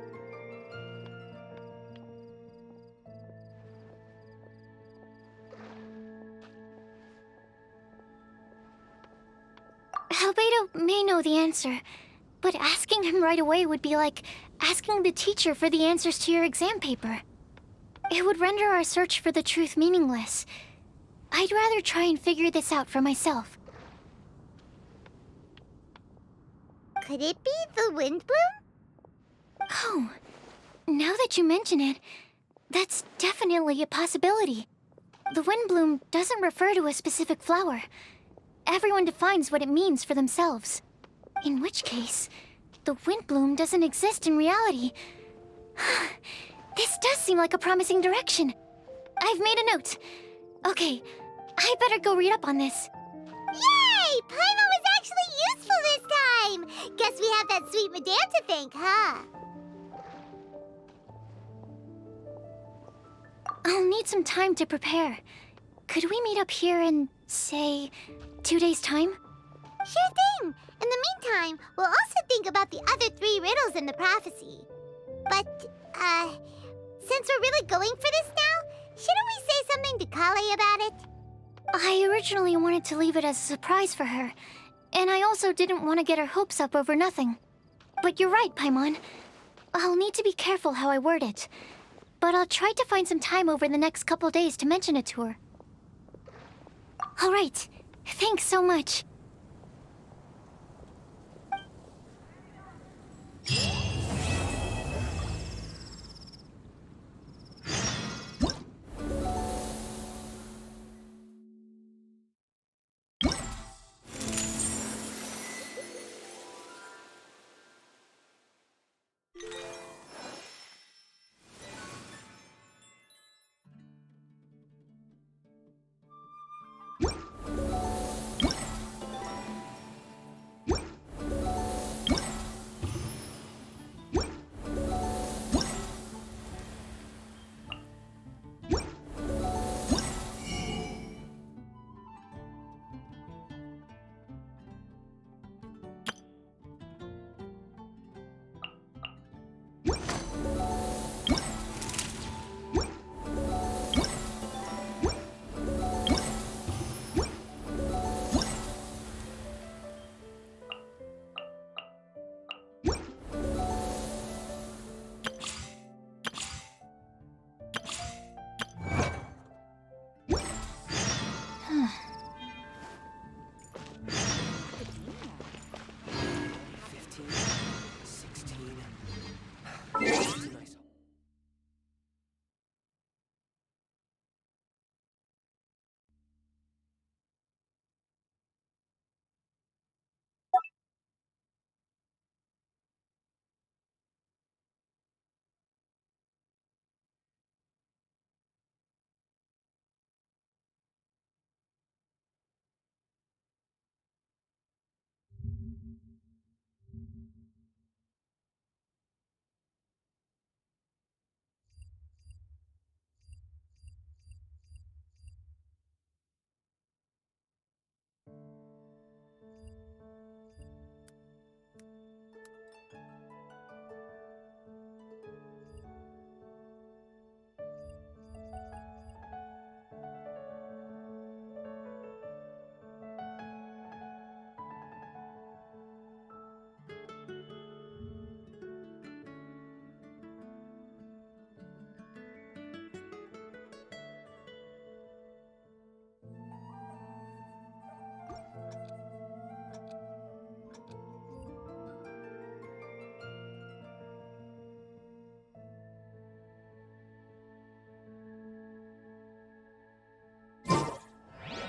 D: Albedo may know the answer, but asking him right away would be like asking the teacher for the answers to your exam paper. It would render our search for the truth meaningless. I'd rather try and figure this out for myself.
B: Could it be the Windbloom?
C: Oh, now that you mention it, that's definitely a possibility. The wind bloom doesn't refer to a specific flower. Everyone defines what it means for themselves. In which case, the wind bloom doesn't exist in reality. This does seem like a promising direction. I've made a note. Okay, I better go read up on this.
B: Yay! Paimon was actually useful this time! Guess we have that sweet madame to thank, huh?
C: I'll need some time to prepare. Could we meet up here in, say, 2 days' time?
B: Sure thing! In the meantime, we'll also think about the other 3 riddles in the prophecy. But, since we're really going for this now, shouldn't we say something to Kale about it?
C: I originally wanted to leave it as a surprise for her, and I also didn't want to get her hopes up over nothing. But you're right, Paimon. I'll need to be careful how I word it. But I'll try to find some time over the next couple days to mention it to her. All right. Thanks so much.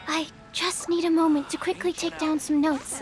C: I just need a moment to quickly take down some notes.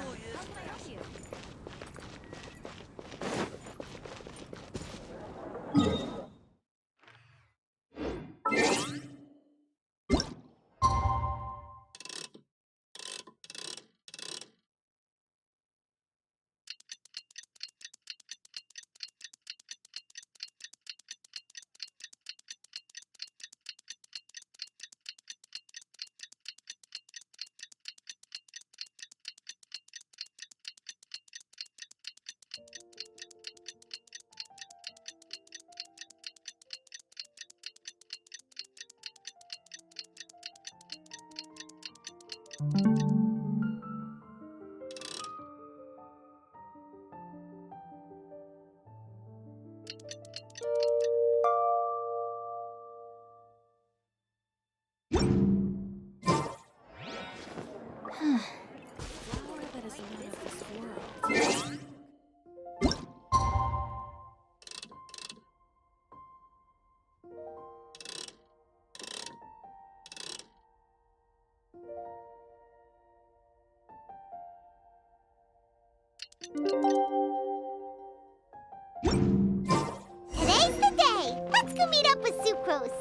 B: go meet up with Sucrose.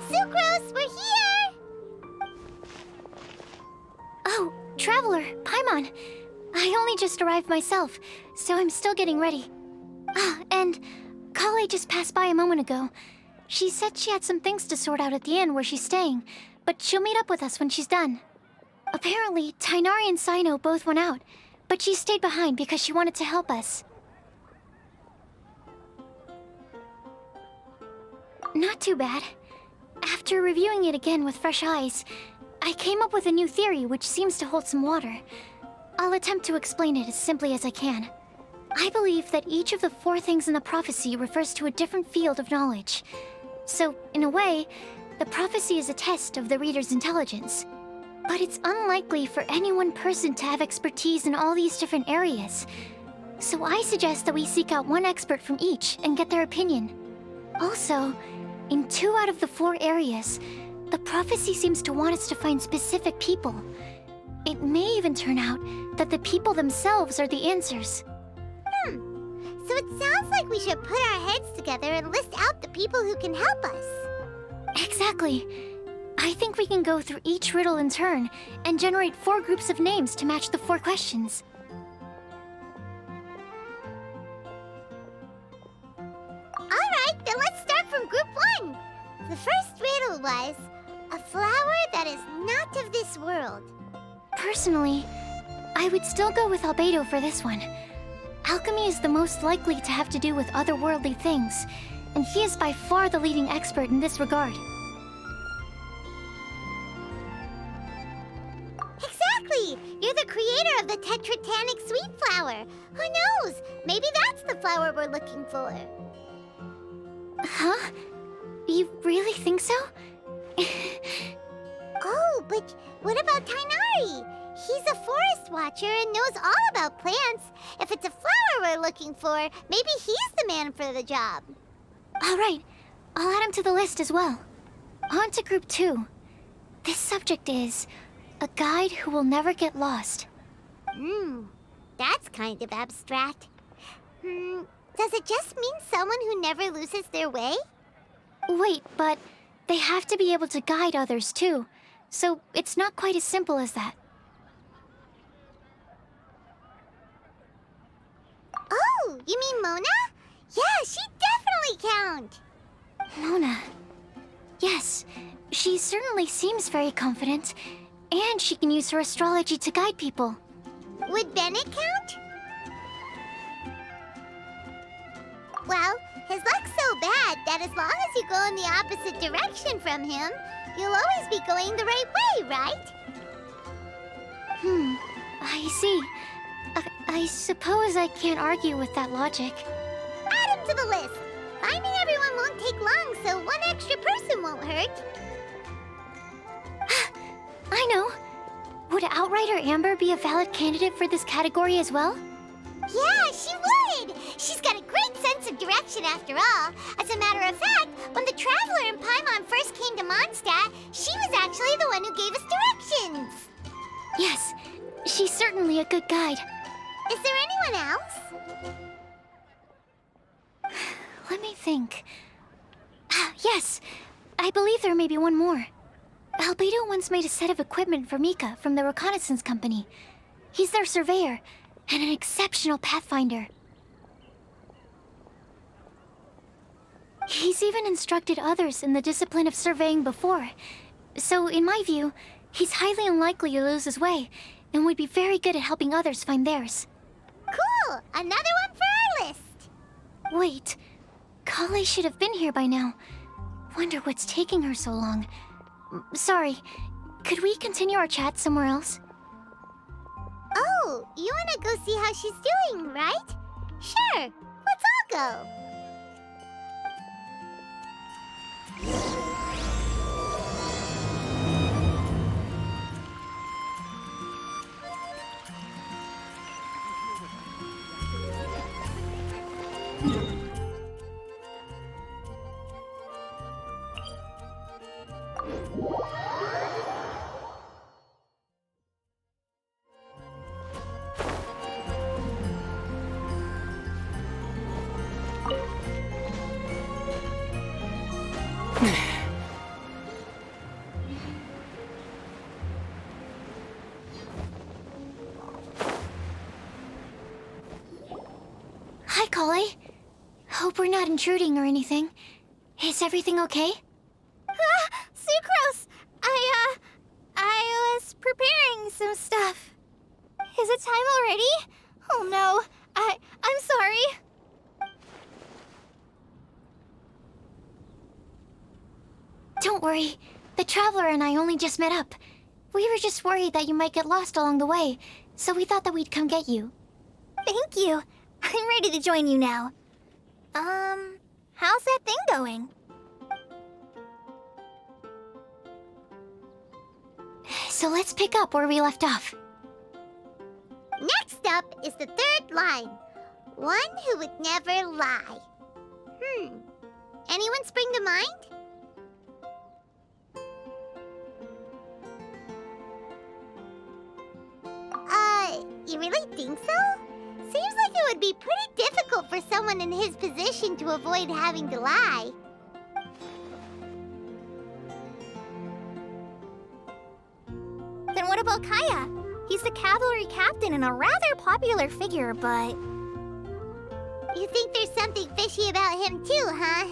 B: Sucrose, we're here!
C: Oh, Traveler, Paimon. I only just arrived myself, so I'm still getting ready. Ah, and Kale just passed by a moment ago. She said she had some things to sort out at the inn where she's staying, but she'll meet up with us when she's done. Apparently, Tainari and Sino both went out, but she stayed behind because she wanted to help us. Not too bad. After reviewing it again with fresh eyes, I came up with a new theory which seems to hold some water. I'll attempt to explain it as simply as I can. I believe that each of the 4 things in the prophecy refers to a different field of knowledge. So, in a way, the prophecy is a test of the reader's intelligence. But it's unlikely for any one person to have expertise in all these different areas. So I suggest that we seek out one expert from each and get their opinion. Also, in 2 out of the 4 areas, the prophecy seems to want us to find specific people. It may even turn out that the people themselves are the answers.
B: So it sounds like we should put our heads together and list out the people who can help us.
C: Exactly. I think we can go through each riddle in turn and generate 4 groups of names to match the 4 questions.
B: Alright, then let's start from group 1. The first riddle was, a flower that is not of this world.
C: Personally, I would still go with Albedo for this one. Alchemy is the most likely to have to do with otherworldly things, and he is by far the leading expert in this regard.
B: Exactly! You're the creator of the tetratanic sweet flower. Who knows? Maybe that's the flower we're looking for.
C: Huh? You really think so?
B: Oh, but what about Tainari? He's a forest watcher and knows all about plants. If it's a flower we're looking for, maybe he's the man for the job.
C: All right, I'll add him to the list as well. On to group 2. This subject is a guide who will never get lost.
B: That's kind of abstract. Does it just mean someone who never loses their way?
C: Wait, but they have to be able to guide others too, so it's not quite as simple as that.
B: Oh, you mean Mona? Yeah, she definitely count.
C: Mona. Yes, she certainly seems very confident, and she can use her astrology to guide people.
B: Would Bennett count? Well, his luck's so bad that as long as you go in the opposite direction from him, you'll always be going the right way, right?
C: I see. I suppose I can't argue with that logic.
B: Add him to the list. Finding everyone won't take long, so one extra person won't hurt.
C: I know. Would Outrider Amber be a valid candidate for this category as well?
B: Yeah, she would! She's got a great sense of direction after all. As a matter of fact, when the Traveler and Paimon first came to Mondstadt, she was actually the one who gave us directions.
C: Yes, she's certainly a good guide.
B: Is there anyone else?
C: Let me think. Yes, I believe there may be one more. Albedo once made a set of equipment for Mika from the reconnaissance company. He's their surveyor, and an exceptional pathfinder. He's even instructed others in the discipline of surveying before. So, in my view, he's highly unlikely to lose his way, and would be very good at helping others find theirs.
B: Cool! Another one for our list!
C: Wait, Kale should have been here by now. Wonder what's taking her so long. Sorry, could we continue our chat somewhere else?
B: Oh, you wanna go see how she's doing, right? Sure, let's all go.
C: Hi, Kale. Hope we're not intruding or anything. Is everything okay?
D: Sucrose! I was preparing some stuff. Is it time already? Oh no, I'm sorry.
C: Don't worry. The Traveler and I only just met up. We were just worried that you might get lost along the way, so we thought that we'd come get you.
D: Thank you. I'm ready to join you now. How's that thing going?
C: So let's pick up where we left off.
B: Next up is the third line. One who would never lie. Anyone spring to mind? You really think so? Seems like it would be pretty difficult for someone in his position to avoid having to lie.
D: Then what about Kaya? He's the cavalry captain and a rather popular figure, but...
B: You think there's something fishy about him too, huh?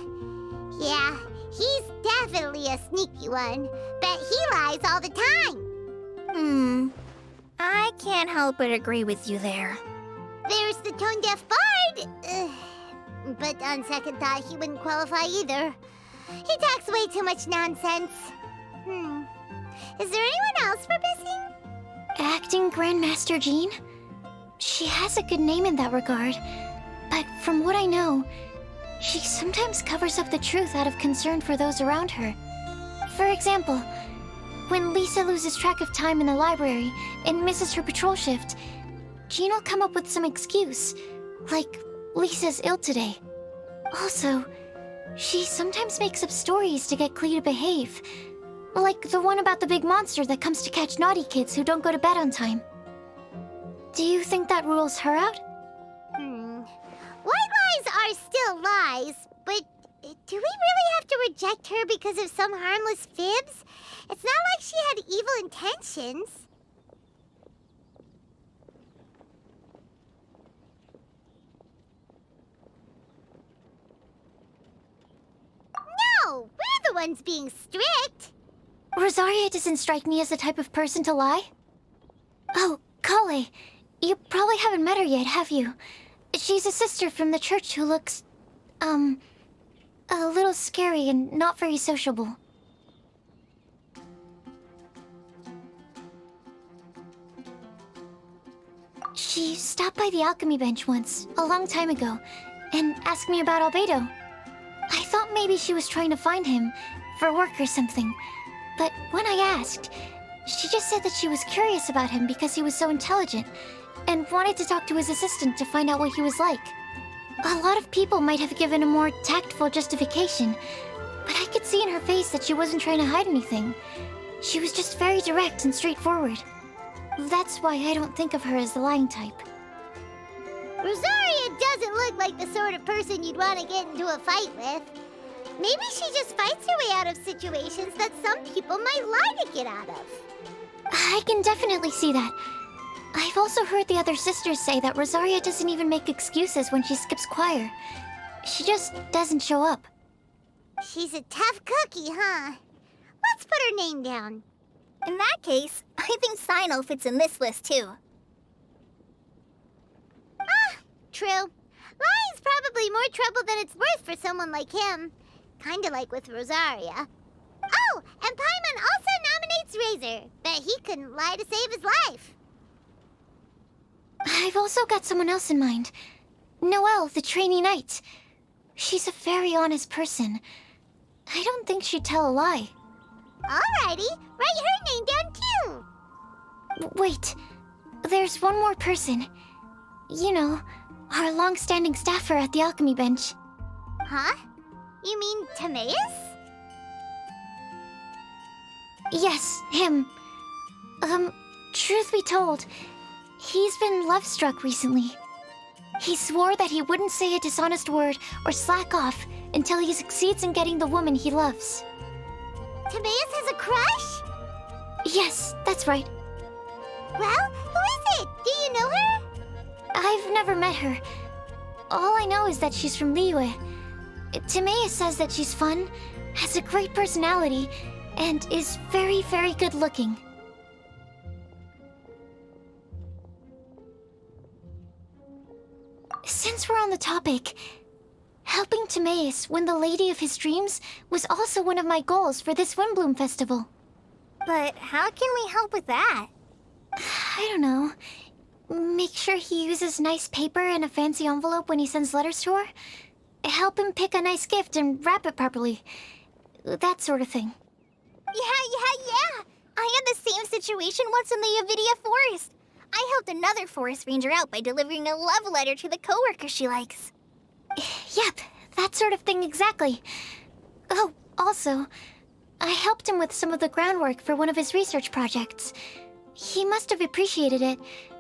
B: Yeah, he's definitely a sneaky one. Bet he lies all the time.
D: I can't help but agree with you there.
B: There's the tone-deaf bard. But on second thought, he wouldn't qualify either. He talks way too much nonsense. Is there anyone else we're missing?
C: Acting Grandmaster Jean? She has a good name in that regard, but from what I know, she sometimes covers up the truth out of concern for those around her. For example, when Lisa loses track of time in the library and misses her patrol shift, Jean will come up with some excuse, like Lisa's ill today. Also, she sometimes makes up stories to get Klee to behave, like the one about the big monster that comes to catch naughty kids who don't go to bed on time. Do you think that rules her out?
B: White lies are still lies, but do we really have to reject her because of some harmless fibs? It's not like she had evil intentions. No, we're the ones being strict.
C: Rosaria doesn't strike me as the type of person to lie. Oh, Kale, you probably haven't met her yet, have you? She's a sister from the church who looks, a little scary and not very sociable. She stopped by the alchemy bench once, a long time ago, and asked me about Albedo. I thought maybe she was trying to find him, for work or something. But when I asked, she just said that she was curious about him because he was so intelligent, and wanted to talk to his assistant to find out what he was like. A lot of people might have given a more tactful justification, but I could see in her face that she wasn't trying to hide anything. She was just very direct and straightforward. That's why I don't think of her as the lying type.
B: Rosaria doesn't look like the sort of person you'd want to get into a fight with. Maybe she just fights her way out of situations that some people might lie to get out of.
C: I can definitely see that. I've also heard the other sisters say that Rosaria doesn't even make excuses when she skips choir. She just doesn't show up.
B: She's a tough cookie, huh? Let's put her name down.
D: In that case, I think Sino fits in this list too.
B: True. Lying's probably more trouble than it's worth for someone like him. Kinda like with Rosaria. Oh, and Paimon also nominates Razor. Bet he couldn't lie to save his life.
C: I've also got someone else in mind. Noelle, the trainee knight. She's a very honest person. I don't think she'd tell a lie.
B: Alrighty, write her name down too.
C: Wait, there's one more person. You know, our long-standing staffer at the alchemy bench.
B: Huh? You mean Timaeus?
C: Yes, him. Truth be told, he's been love-struck recently. He swore that he wouldn't say a dishonest word or slack off until he succeeds in getting the woman he loves.
B: Timaeus has a crush?
C: Yes, that's right.
B: Well, who is it? Do you know her?
C: I've never met her. All I know is that she's from Liyue. Timaeus says that she's fun, has a great personality, and is very, very good looking. Since we're on the topic, helping Timaeus win the lady of his dreams was also one of my goals for this Windbloom Festival.
D: But how can we help with that?
C: I don't know. Make sure he uses nice paper and a fancy envelope when he sends letters to her. Help him pick a nice gift and wrap it properly. That sort of thing.
D: Yeah! I had the same situation once in the Avidia Forest. I helped another forest ranger out by delivering a love letter to the coworker she likes.
C: Yep, that sort of thing exactly. Oh, also, I helped him with some of the groundwork for one of his research projects. He must have appreciated it,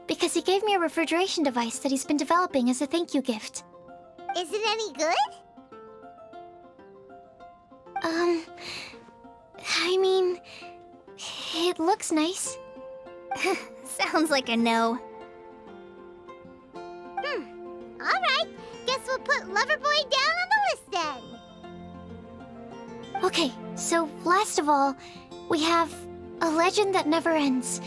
C: because he gave me a refrigeration device that he's been developing as a thank you gift.
B: Is it any good?
C: I mean, it looks nice.
D: Sounds like a no.
B: Alright, guess we'll put Loverboy down on the list then.
C: Okay, so last of all, we have a legend that never ends.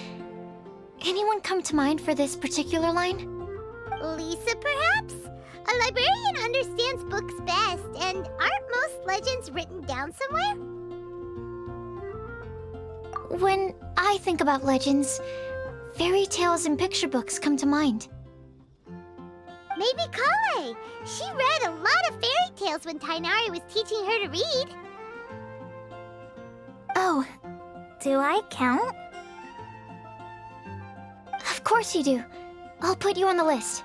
C: Anyone come to mind for this particular line?
B: Lisa, perhaps? A librarian understands books best, and aren't most legends written down somewhere?
C: When I think about legends, fairy tales and picture books come to mind.
B: Maybe Kale. She read a lot of fairy tales when Tainari was teaching her to read.
D: Oh, do I count?
C: Of course you do. I'll put you on the list.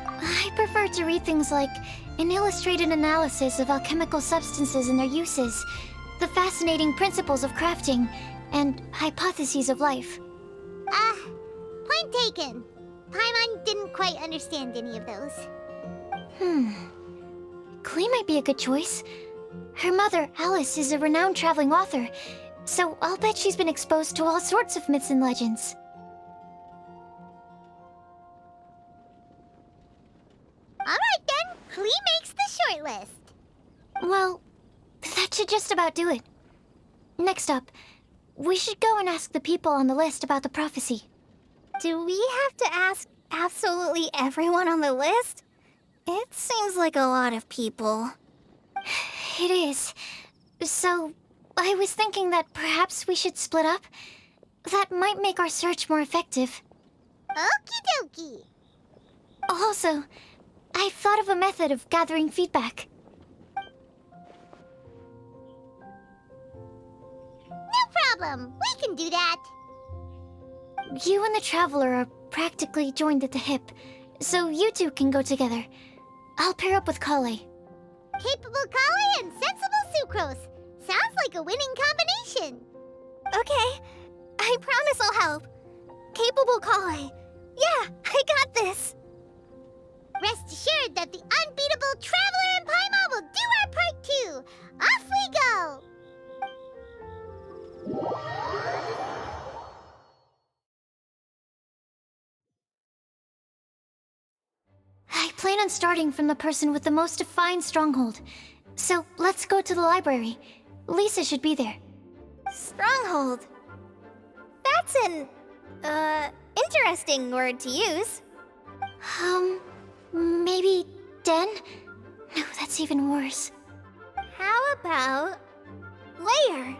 C: I prefer to read things like an illustrated analysis of alchemical substances and their uses, the fascinating principles of crafting, and hypotheses of life.
B: Point taken. Paimon didn't quite understand any of those.
C: Klee might be a good choice. Her mother, Alice, is a renowned traveling author, so I'll bet she's been exposed to all sorts of myths and legends.
B: Alright then, Klee makes the shortlist.
C: Well, that should just about do it. Next up, we should go and ask the people on the list about the prophecy.
D: Do we have to ask absolutely everyone on the list? It seems like a lot of people.
C: It is. So, I was thinking that perhaps we should split up. That might make our search more effective.
B: Okie dokie.
C: Also, I've thought of a method of gathering feedback.
B: No problem. We can do that.
C: You and the Traveler are practically joined at the hip, so you two can go together. I'll pair up with Kale.
B: Capable Kale and sensible Sucrose. Sounds like a winning combination.
D: Okay, I promise I'll help. Capable Kale. Yeah, I got this.
B: Rest assured that the unbeatable Traveler and Paimon will do our part too. Off we go!
C: I plan on starting from the person with the most defined stronghold. So let's go to the library. Lisa should be there.
D: Stronghold. That's an, interesting word to use.
C: Maybe den? No, that's even worse.
D: How about layer?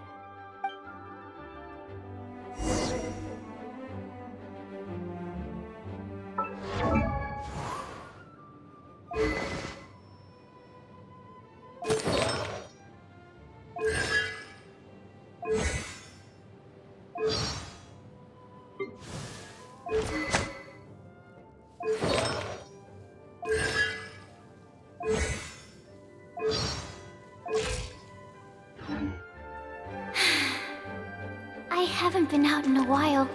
C: I haven't been out in a while.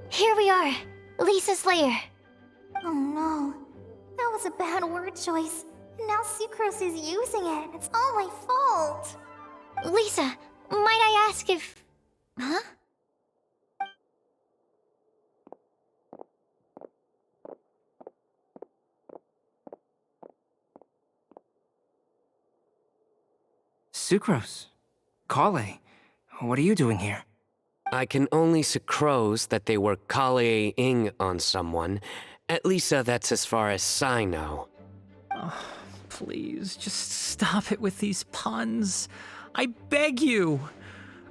C: Here we are, Lisa's lair.
D: Oh no, that was a bad word choice. And now Sucrose is using it. It's all my fault.
C: Lisa, might I ask if... Huh?
I: Sucrose. Kale. What are you doing here?
G: I can only sucrose that they were playing on someone. At least that's as far as I know.
H: Oh, please, just stop it with these puns. I beg you.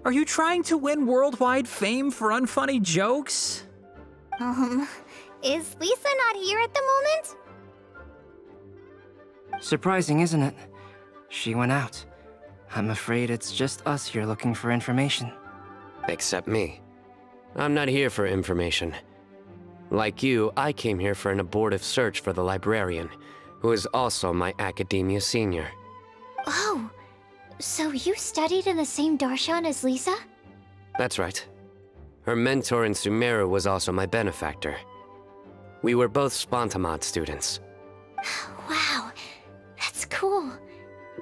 H: Are you trying to win worldwide fame for unfunny jokes?
D: Is Lisa not here at the moment?
I: Surprising, isn't it? She went out. I'm afraid it's just us here looking for information.
G: Except me. I'm not here for information. Like you, I came here for an abortive search for the librarian, who is also my academia senior.
C: Oh, so you studied in the same darshan as Lisa?
G: That's right. Her mentor in Sumeru was also my benefactor. We were both Spontamod students.
C: Wow, that's cool.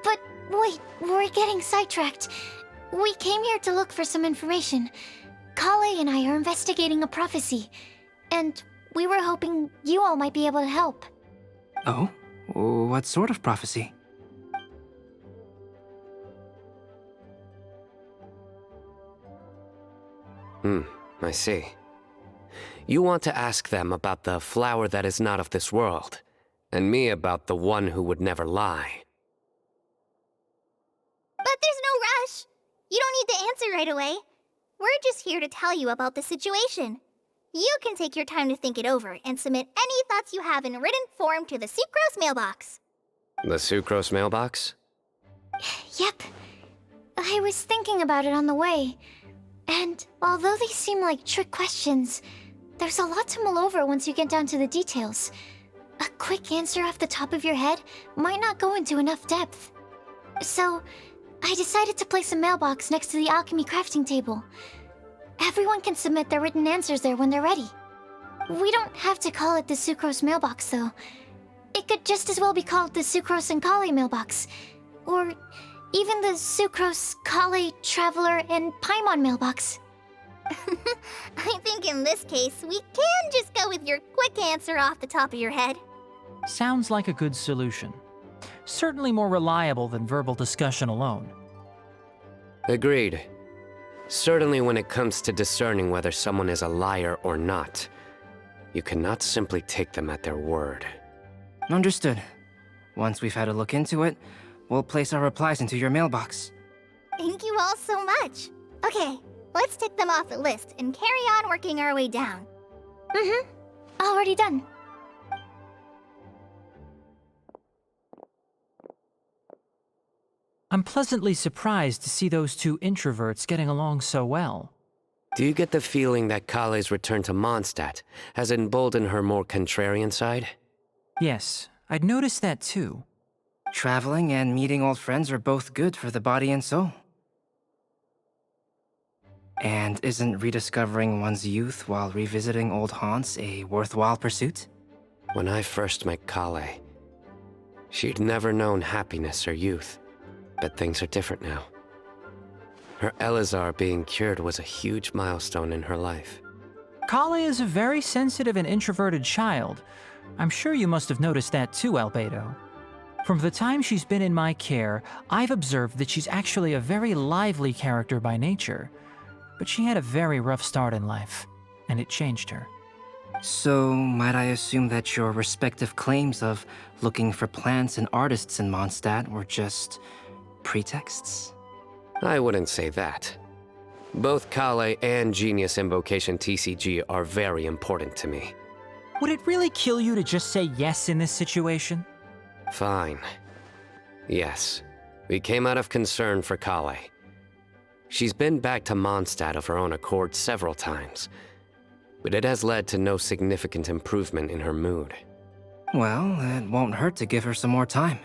C: But wait, we're getting sidetracked. We came here to look for some information. Kale and I are investigating a prophecy, and we were hoping you all might be able to help.
I: Oh? What sort of prophecy?
G: I see. You want to ask them about the flower that is not of this world, and me about the one who would never lie.
D: But there's no rush. You don't need to answer right away. We're just here to tell you about the situation. You can take your time to think it over and submit any thoughts you have in written form to the Sucrose mailbox.
G: The Sucrose mailbox?
C: Yep. I was thinking about it on the way. And although they seem like trick questions, there's a lot to mull over once you get down to the details. A quick answer off the top of your head might not go into enough depth. So, I decided to place a mailbox next to the alchemy crafting table. Everyone can submit their written answers there when they're ready. We don't have to call it the Sucrose mailbox, though. It could just as well be called the Sucrose and Kale mailbox. Or even the Sucrose, Kale, Traveler, and Paimon mailbox.
D: I think in this case, we can just go with your quick answer off the top of your head.
H: Sounds like a good solution. Certainly more reliable than verbal discussion alone.
G: Agreed. Certainly when it comes to discerning whether someone is a liar or not, you cannot simply take them at their word.
I: Understood. Once we've had a look into it, we'll place our replies into your mailbox.
D: Thank you all so much. Okay, let's tick them off the list and carry on working our way down.
C: Already done.
H: I'm pleasantly surprised to see those two introverts getting along so well.
G: Do you get the feeling that Kale's return to Mondstadt has emboldened her more contrarian side?
H: Yes, I'd noticed that too.
I: Traveling and meeting old friends are both good for the body and soul. And isn't rediscovering one's youth while revisiting old haunts a worthwhile pursuit?
G: When I first met Kale, she'd never known happiness or youth. But things are different now. Her Elazar being cured was a huge milestone in her life.
H: Kale is a very sensitive and introverted child. I'm sure you must have noticed that too, Albedo. From the time she's been in my care, I've observed that she's actually a very lively character by nature. But she had a very rough start in life, and it changed her.
I: So, might I assume that your respective claims of looking for plants and artists in Mondstadt were just pretexts?
G: I wouldn't say that. Both Kale and Genius Invocation TCG are very important to me.
H: Would it really kill you to just say yes in this situation?
G: Fine. Yes, we came out of concern for Kale. She's been back to Mondstadt of her own accord several times, but it has led to no significant improvement in her mood.
I: Well, it won't hurt to give her some more time.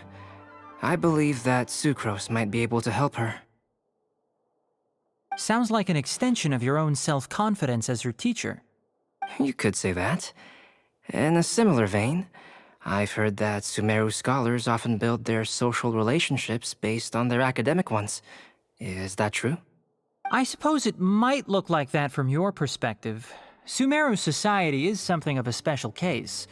I: I believe that Sucrose might be able to help her.
H: Sounds like an extension of your own self-confidence as her teacher.
I: You could say that. In a similar vein, I've heard that Sumeru scholars often build their social relationships based on their academic ones. Is that true?
H: I suppose it might look like that from your perspective. Sumeru's society is something of a special case.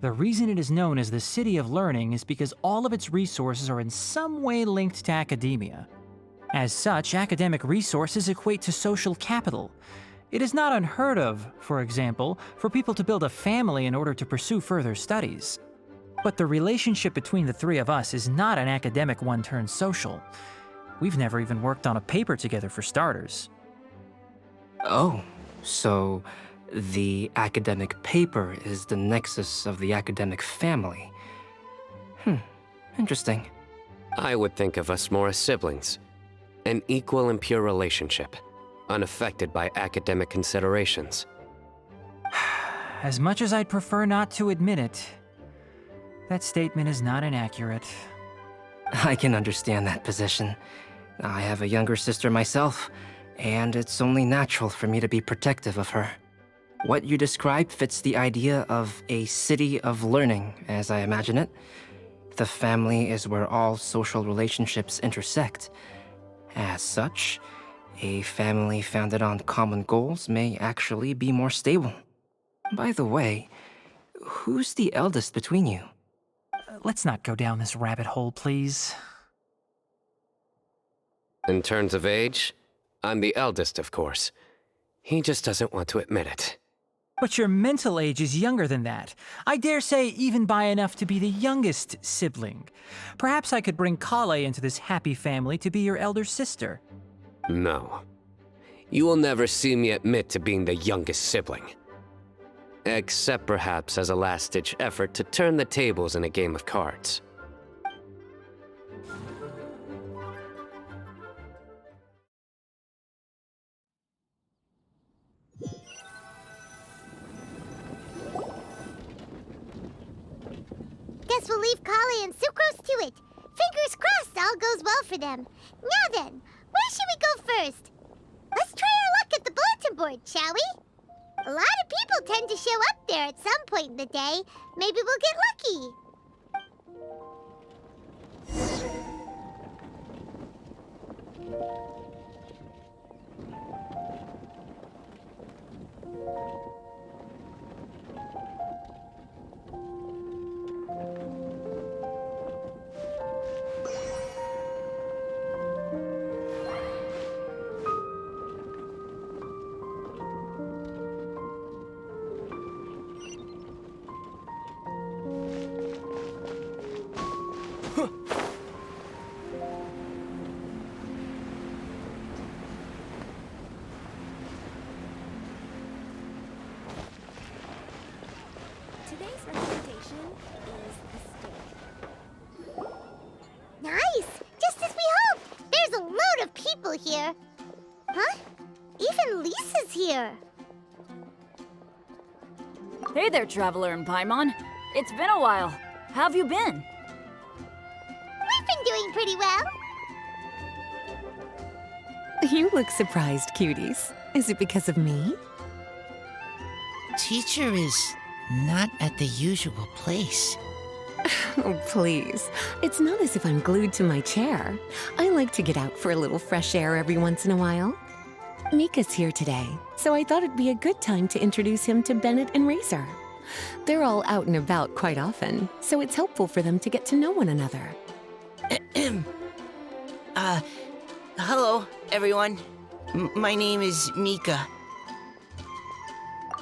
H: The reason it is known as the City of Learning is because all of its resources are in some way linked to academia. As such, academic resources equate to social capital. It is not unheard of, for example, for people to build a family in order to pursue further studies. But the relationship between the three of us is not an academic one turned social. We've never even worked on a paper together for starters.
I: Oh, so the academic paper is the nexus of the academic family. Interesting.
G: I would think of us more as siblings. An equal and pure relationship, unaffected by academic considerations.
H: As much as I'd prefer not to admit it, that statement is not inaccurate.
I: I can understand that position. I have a younger sister myself, and it's only natural for me to be protective of her. What you described fits the idea of a city of learning, as I imagine it. The family is where all social relationships intersect. As such, a family founded on common goals may actually be more stable. By the way, who's the eldest between you?
H: Let's not go down this rabbit hole, please.
G: In terms of age, I'm the eldest, of course. He just doesn't want to admit it.
H: But your mental age is younger than that. I dare say even by enough to be the youngest sibling. Perhaps I could bring Kale into this happy family to be your elder sister.
G: No. You will never see me admit to being the youngest sibling. Except perhaps as a last-ditch effort to turn the tables in a game of cards.
B: Guess we'll leave Kali and Sucrose to it. Fingers crossed all goes well for them. Now then, where should we go first? Let's try our luck at the bulletin board, shall we? A lot of people tend to show up there at some point in the day. Maybe we'll get lucky.
J: Today's recommendation is the steak.
B: Nice! Just as we hoped! There's a load of people here. Huh? Even Lisa's here.
K: Hey there, Traveler and Paimon. It's been a while. How have you been?
B: We've been doing pretty well.
L: You look surprised, cuties. Is it because of me?
M: Teacher is not at the usual place.
L: Oh, please. It's not as if I'm glued to my chair. I like to get out for a little fresh air every once in a while. Mika's here today, so I thought it'd be a good time to introduce him to Bennett and Razor. They're all out and about quite often, so it's helpful for them to get to know one another.
M: Hello, everyone. My name is Mika.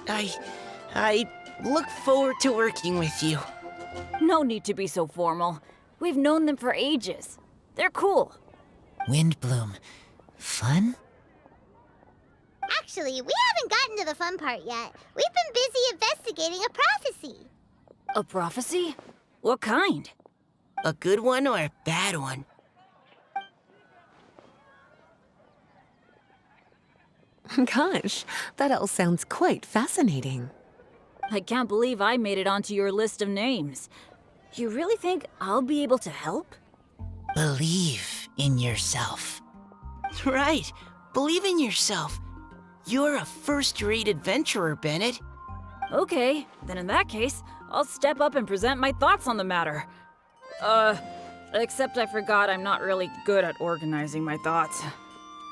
M: I look forward to working with you.
K: No need to be so formal. We've known them for ages. They're cool.
M: Windbloom. Fun?
B: Actually, we haven't gotten to the fun part yet. We've been busy investigating a prophecy.
K: A prophecy? What kind?
M: A good one or a bad one?
L: Gosh, that all sounds quite fascinating.
K: I can't believe I made it onto your list of names. You really think I'll be able to help?
M: Believe in yourself. Right. Believe in yourself. You're a first-rate adventurer, Bennett.
K: Okay, then in that case, I'll step up and present my thoughts on the matter. Except I forgot I'm not really good at organizing my thoughts.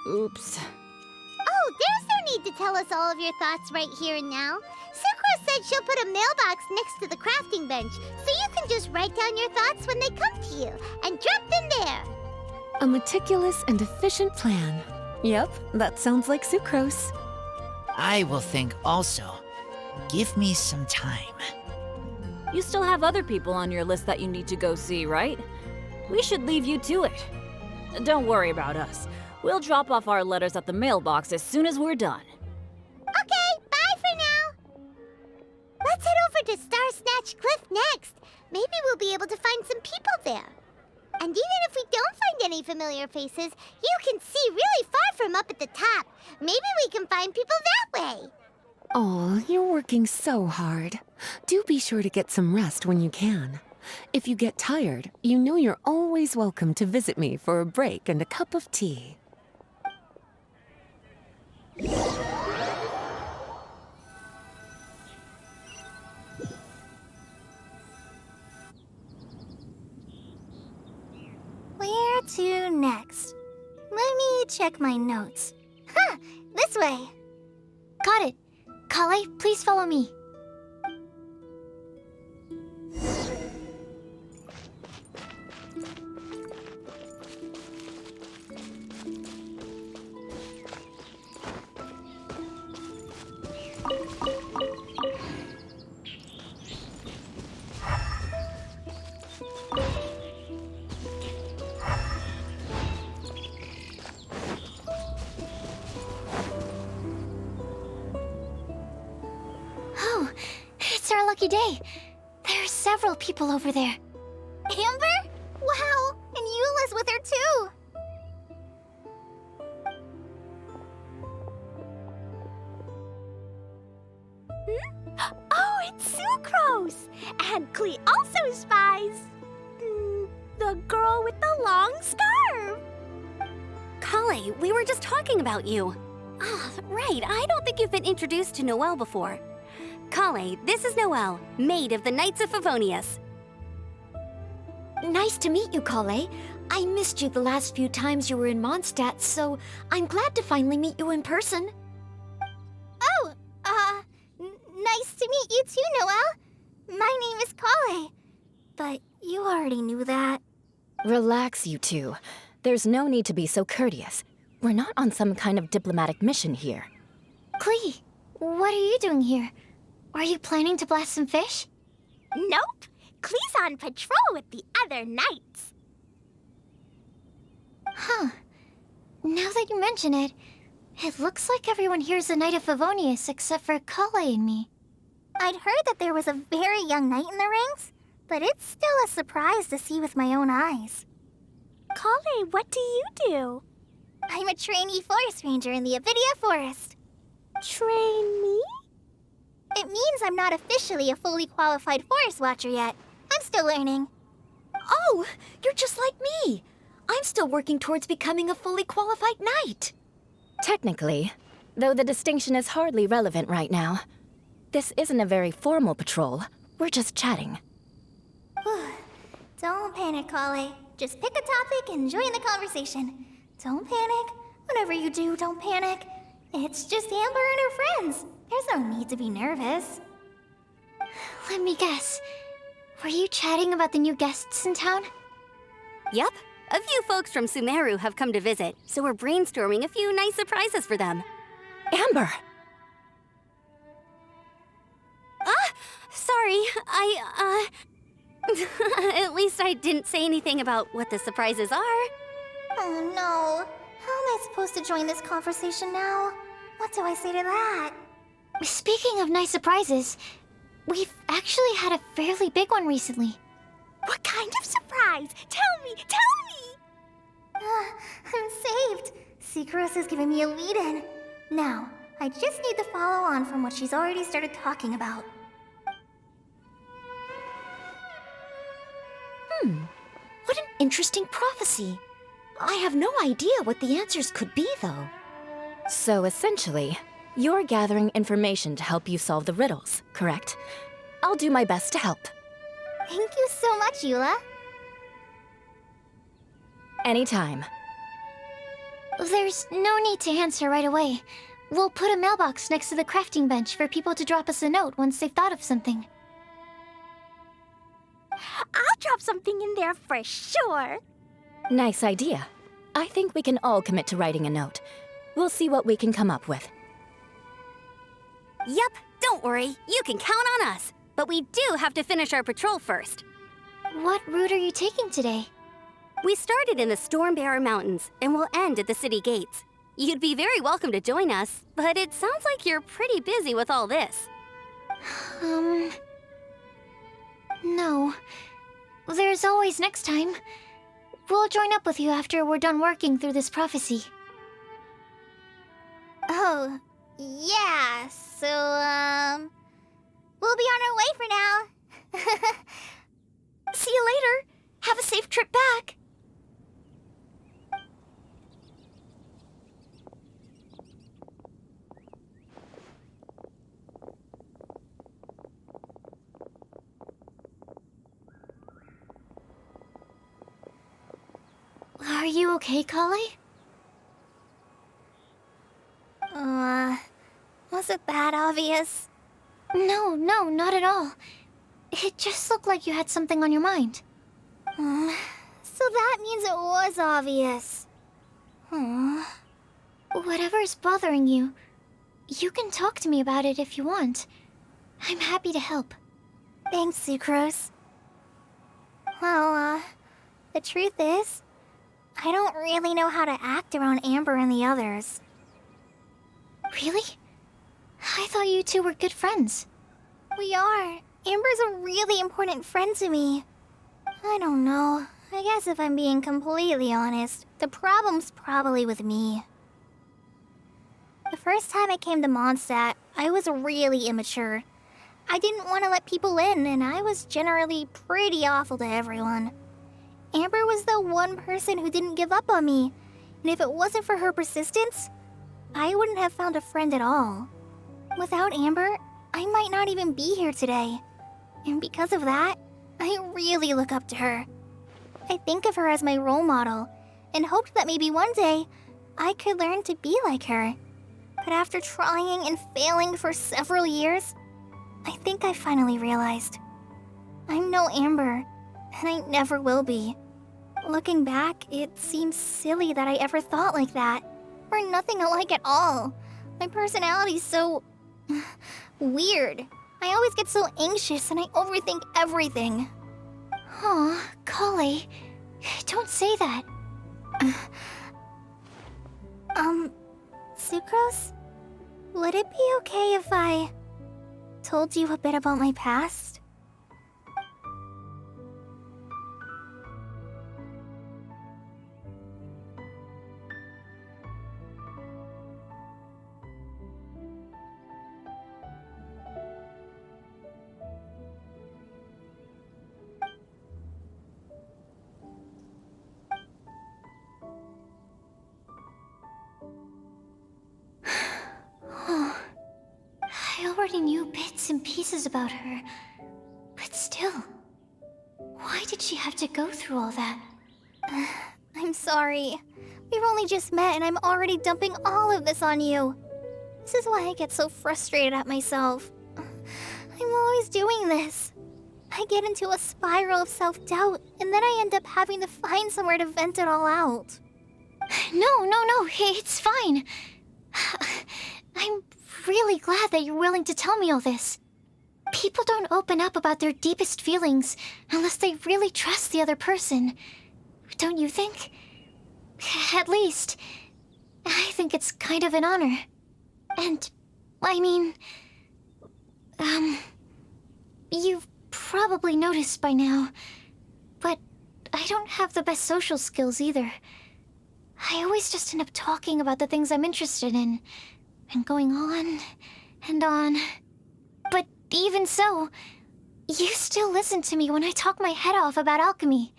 K: Oops.
B: Oh, there's no need to tell us all of your thoughts right here and now. Sucrose said she'll put a mailbox next to the crafting bench, so you can just write down your thoughts when they come to you, and drop them there.
L: A meticulous and efficient plan. Yep, that sounds like Sucrose.
N: I will think also. Give me some time.
K: You still have other people on your list that you need to go see, right? We should leave you to it. Don't worry about us. We'll drop off our letters at the mailbox as soon as we're done.
B: Okay, bye for now. Let's head over to Star Snatch Cliff next. Maybe we'll be able to find some people there. And even if we don't find any familiar faces, you can see really far from up at the top. Maybe we can find people that way.
L: Oh, you're working so hard. Do be sure to get some rest when you can. If you get tired, you know you're always welcome to visit me for a break and a cup of tea.
D: Where to next? Let me check my notes. Huh, this way.
C: Got it. Kale, please follow me. Oh, it's our lucky day. There are several people over there.
D: Amber? Wow, and Eula's with her too.
J: Oh, it's Sucrose! And Klee also spies the girl with the long scarf.
E: Kale, we were just talking about you. Ah, right, I don't think you've been introduced to Noelle before. Kale, this is Noelle, maid of the Knights of Favonius.
C: Nice to meet you, Kale. I missed you the last few times you were in Mondstadt, so I'm glad to finally meet you in person.
D: Oh, nice to meet you too, Noelle. My name is Kale. But you already knew that.
A: Relax, you two. There's no need to be so courteous. We're not on some kind of diplomatic mission here.
C: Klee, what are you doing here? Are you planning to blast some fish?
J: Nope. Klee's on patrol with the other knights.
C: Huh. Now that you mention it, it looks like everyone here's a Knight of Favonius except for Kale and me.
D: I'd heard that there was a very young knight in the ranks, but it's still a surprise to see with my own eyes.
J: Kale, what do you do?
D: I'm a trainee forest ranger in the Avidia Forest.
J: Trainee?
D: It means I'm not officially a fully qualified forest watcher yet. I'm still learning.
C: Oh, you're just like me. I'm still working towards becoming a fully qualified knight.
A: Technically, though the distinction is hardly relevant right now. This isn't a very formal patrol. We're just chatting.
D: Don't panic, Kale. Just pick a topic and join the conversation. Don't panic. Whatever you do, don't panic. It's just Amber and her friends. There's no need to be nervous.
C: Let me guess. Were you chatting about the new guests in town?
E: Yep, a few folks from Sumeru have come to visit, so we're brainstorming a few nice surprises for them.
A: Amber!
E: Sorry, at least I didn't say anything about what the surprises are.
D: Oh no. How am I supposed to join this conversation now? What do I say to that?
C: Speaking of nice surprises, we've actually had a fairly big one recently.
J: What kind of surprise? Tell me!
D: I'm saved. Sucrose is giving me a lead-in. Now, I just need to follow on from what she's already started talking about.
A: What an interesting prophecy. I have no idea what the answers could be, though. So essentially, you're gathering information to help you solve the riddles, correct? I'll do my best to help.
D: Thank you so much, Eula.
A: Anytime.
C: There's no need to answer right away. We'll put a mailbox next to the crafting bench for people to drop us a note once they've thought of something.
J: I'll drop something in there for sure.
A: Nice idea. I think we can all commit to writing a note. We'll see what we can come up with.
E: Yep, don't worry. You can count on us. But we do have to finish our patrol first.
C: What route are you taking today?
E: We started in the Stormbearer Mountains and will end at the city gates. You'd be very welcome to join us, but it sounds like you're pretty busy with all this.
C: No. There's always next time. We'll join up with you after we're done working through this prophecy.
B: Oh, yeah, so, we'll be on our way for now.
C: See you later. Have a safe trip back. Are you okay, Kale?
B: Was it that obvious?
C: No, not at all. It just looked like you had something on your mind.
B: So that means it was obvious.
C: Whatever's bothering you, you can talk to me about it if you want. I'm happy to help.
B: Thanks, Sucrose. Well, the truth is, I don't really know how to act around Amber and the others.
C: Really? I thought you two were good friends.
B: We are. Amber's a really important friend to me. I don't know. I guess if I'm being completely honest, the problem's probably with me. The first time I came to Mondstadt, I was really immature. I didn't want to let people in, and I was generally pretty awful to everyone. Amber was the one person who didn't give up on me, and if it wasn't for her persistence, I wouldn't have found a friend at all. Without Amber, I might not even be here today. And because of that, I really look up to her. I think of her as my role model, and hoped that maybe one day, I could learn to be like her. But after trying and failing for several years, I think I finally realized. I'm no Amber, and I never will be. Looking back, it seems silly that I ever thought like that. We're nothing alike at all. My personality's so... weird. I always get so anxious and I overthink everything.
C: Aw, Kale, don't say that.
B: Sucrose? Would it be okay if I told you a bit about my past?
C: I already knew bits and pieces about her, but still, why did she have to go through all that?
B: I'm sorry. We've only just met and I'm already dumping all of this on you. This is why I get so frustrated at myself. I'm always doing this. I get into a spiral of self-doubt, and then I end up having to find somewhere to vent it all out.
C: No, it's fine. I'm really glad that you're willing to tell me all this. People don't open up about their deepest feelings unless they really trust the other person. Don't you think? At least, I think it's kind of an honor. And, I mean... You've probably noticed by now, but I don't have the best social skills either. I always just end up talking about the things I'm interested in, and going on and on. But even so, you still listen to me when I talk my head off about alchemy.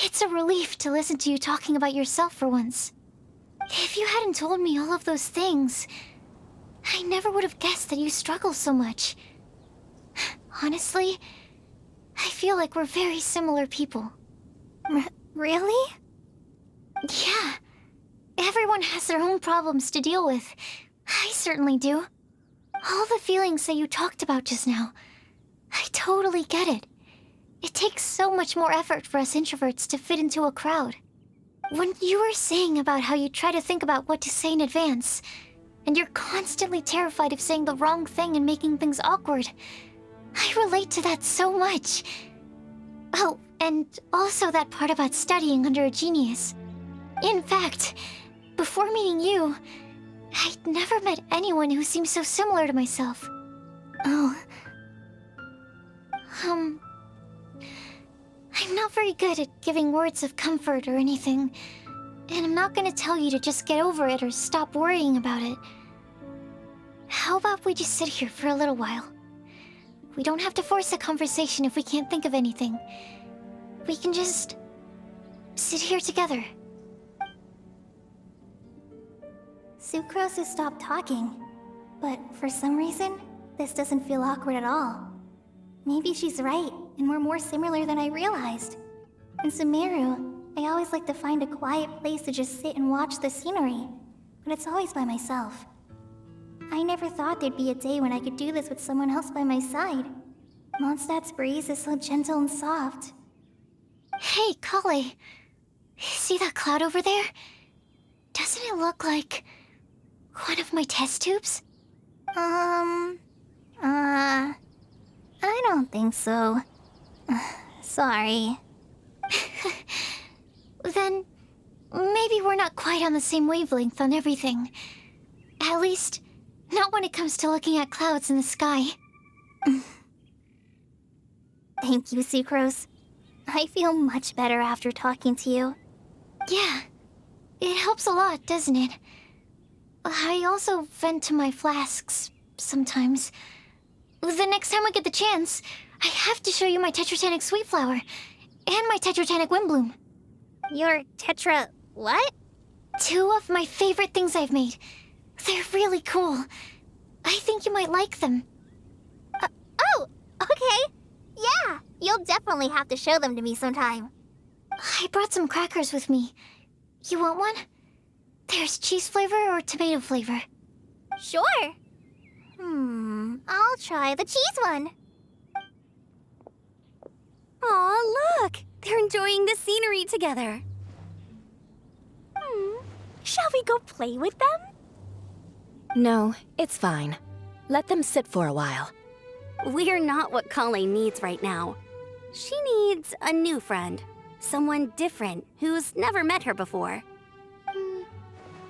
C: It's a relief to listen to you talking about yourself for once. If you hadn't told me all of those things, I never would have guessed that you struggle so much. Honestly, I feel like we're very similar people. Really? Yeah. Everyone has their own problems to deal with. I certainly do. All the feelings that you talked about just now, I totally get it. It takes so much more effort for us introverts to fit into a crowd. When you were saying about how you try to think about what to say in advance, and you're constantly terrified of saying the wrong thing and making things awkward, I relate to that so much. Oh, and also that part about studying under a genius. In fact, before meeting you, I'd never met anyone who seemed so similar to myself. Oh. I'm not very good at giving words of comfort or anything, and I'm not gonna tell you to just get over it or stop worrying about it. How about we just sit here for a little while? We don't have to force a conversation if we can't think of anything. We can just sit here together.
D: Sucrose has stopped talking, but for some reason, this doesn't feel awkward at all. Maybe she's right, and we're more similar than I realized. In Sumeru, I always like to find a quiet place to just sit and watch the scenery, but it's always by myself. I never thought there'd be a day when I could do this with someone else by my side. Mondstadt's breeze is so gentle and soft.
C: Hey, Kale. See that cloud over there? Doesn't it look like one of my test tubes?
D: I don't think so. Sorry.
C: Then maybe we're not quite on the same wavelength on everything. At least, not when it comes to looking at clouds in the sky.
D: Thank you, Sucrose. I feel much better after talking to you.
C: Yeah, it helps a lot, doesn't it? I also vent to my flasks sometimes. The next time I get the chance, I have to show you my Tetratanic Sweet Flower and my Tetratanic Windbloom.
D: Your Tetra... what?
C: 2 of my favorite things I've made. They're really cool. I think you might like them.
D: Oh, okay. Yeah, you'll definitely have to show them to me sometime.
C: I brought some crackers with me. You want one? There's cheese flavor or tomato flavor.
D: Sure. I'll try the cheese one.
E: Aw, look! They're enjoying the scenery together.
J: Shall we go play with them?
L: No, it's fine. Let them sit for a while.
E: We're not what Kale needs right now. She needs a new friend. Someone different who's never met her before.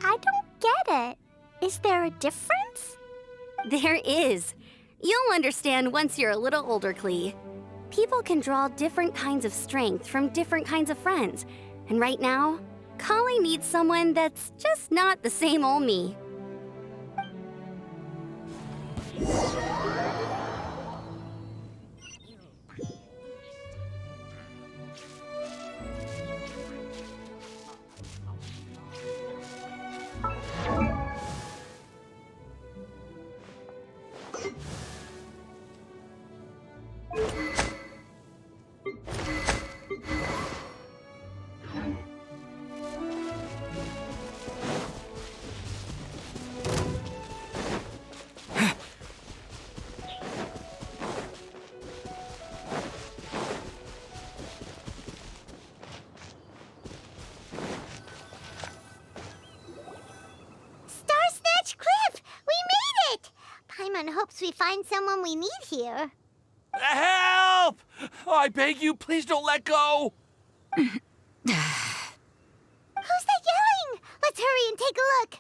J: I don't get it. Is there a difference?
E: There is. You'll understand once you're a little older, Klee. People can draw different kinds of strength from different kinds of friends. And right now, Kale needs someone that's just not the same old me.
B: hopes we find someone we need here.
O: Help! I beg you, please don't let go!
B: Who's that yelling? Let's hurry and take a look.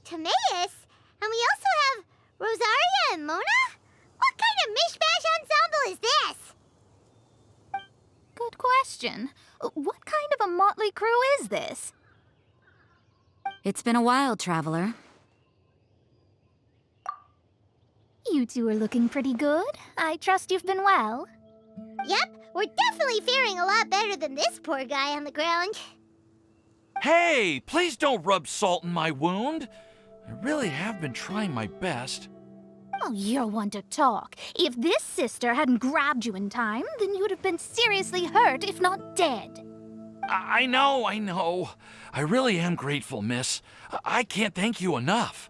B: Timaeus? And we also have Rosaria and Mona? What kind of mishmash ensemble is this?
F: Good question. What kind of a motley crew is this?
K: It's been a while, Traveler.
J: You two are looking pretty good. I trust you've been well.
B: Yep, we're definitely faring a lot better than this poor guy on the ground.
O: Hey, please don't rub salt in my wound. I really have been trying my best.
J: Oh, you're one to talk. If this sister hadn't grabbed you in time, then you would have been seriously hurt, if not dead.
O: I know. I really am grateful, miss. I can't thank you enough.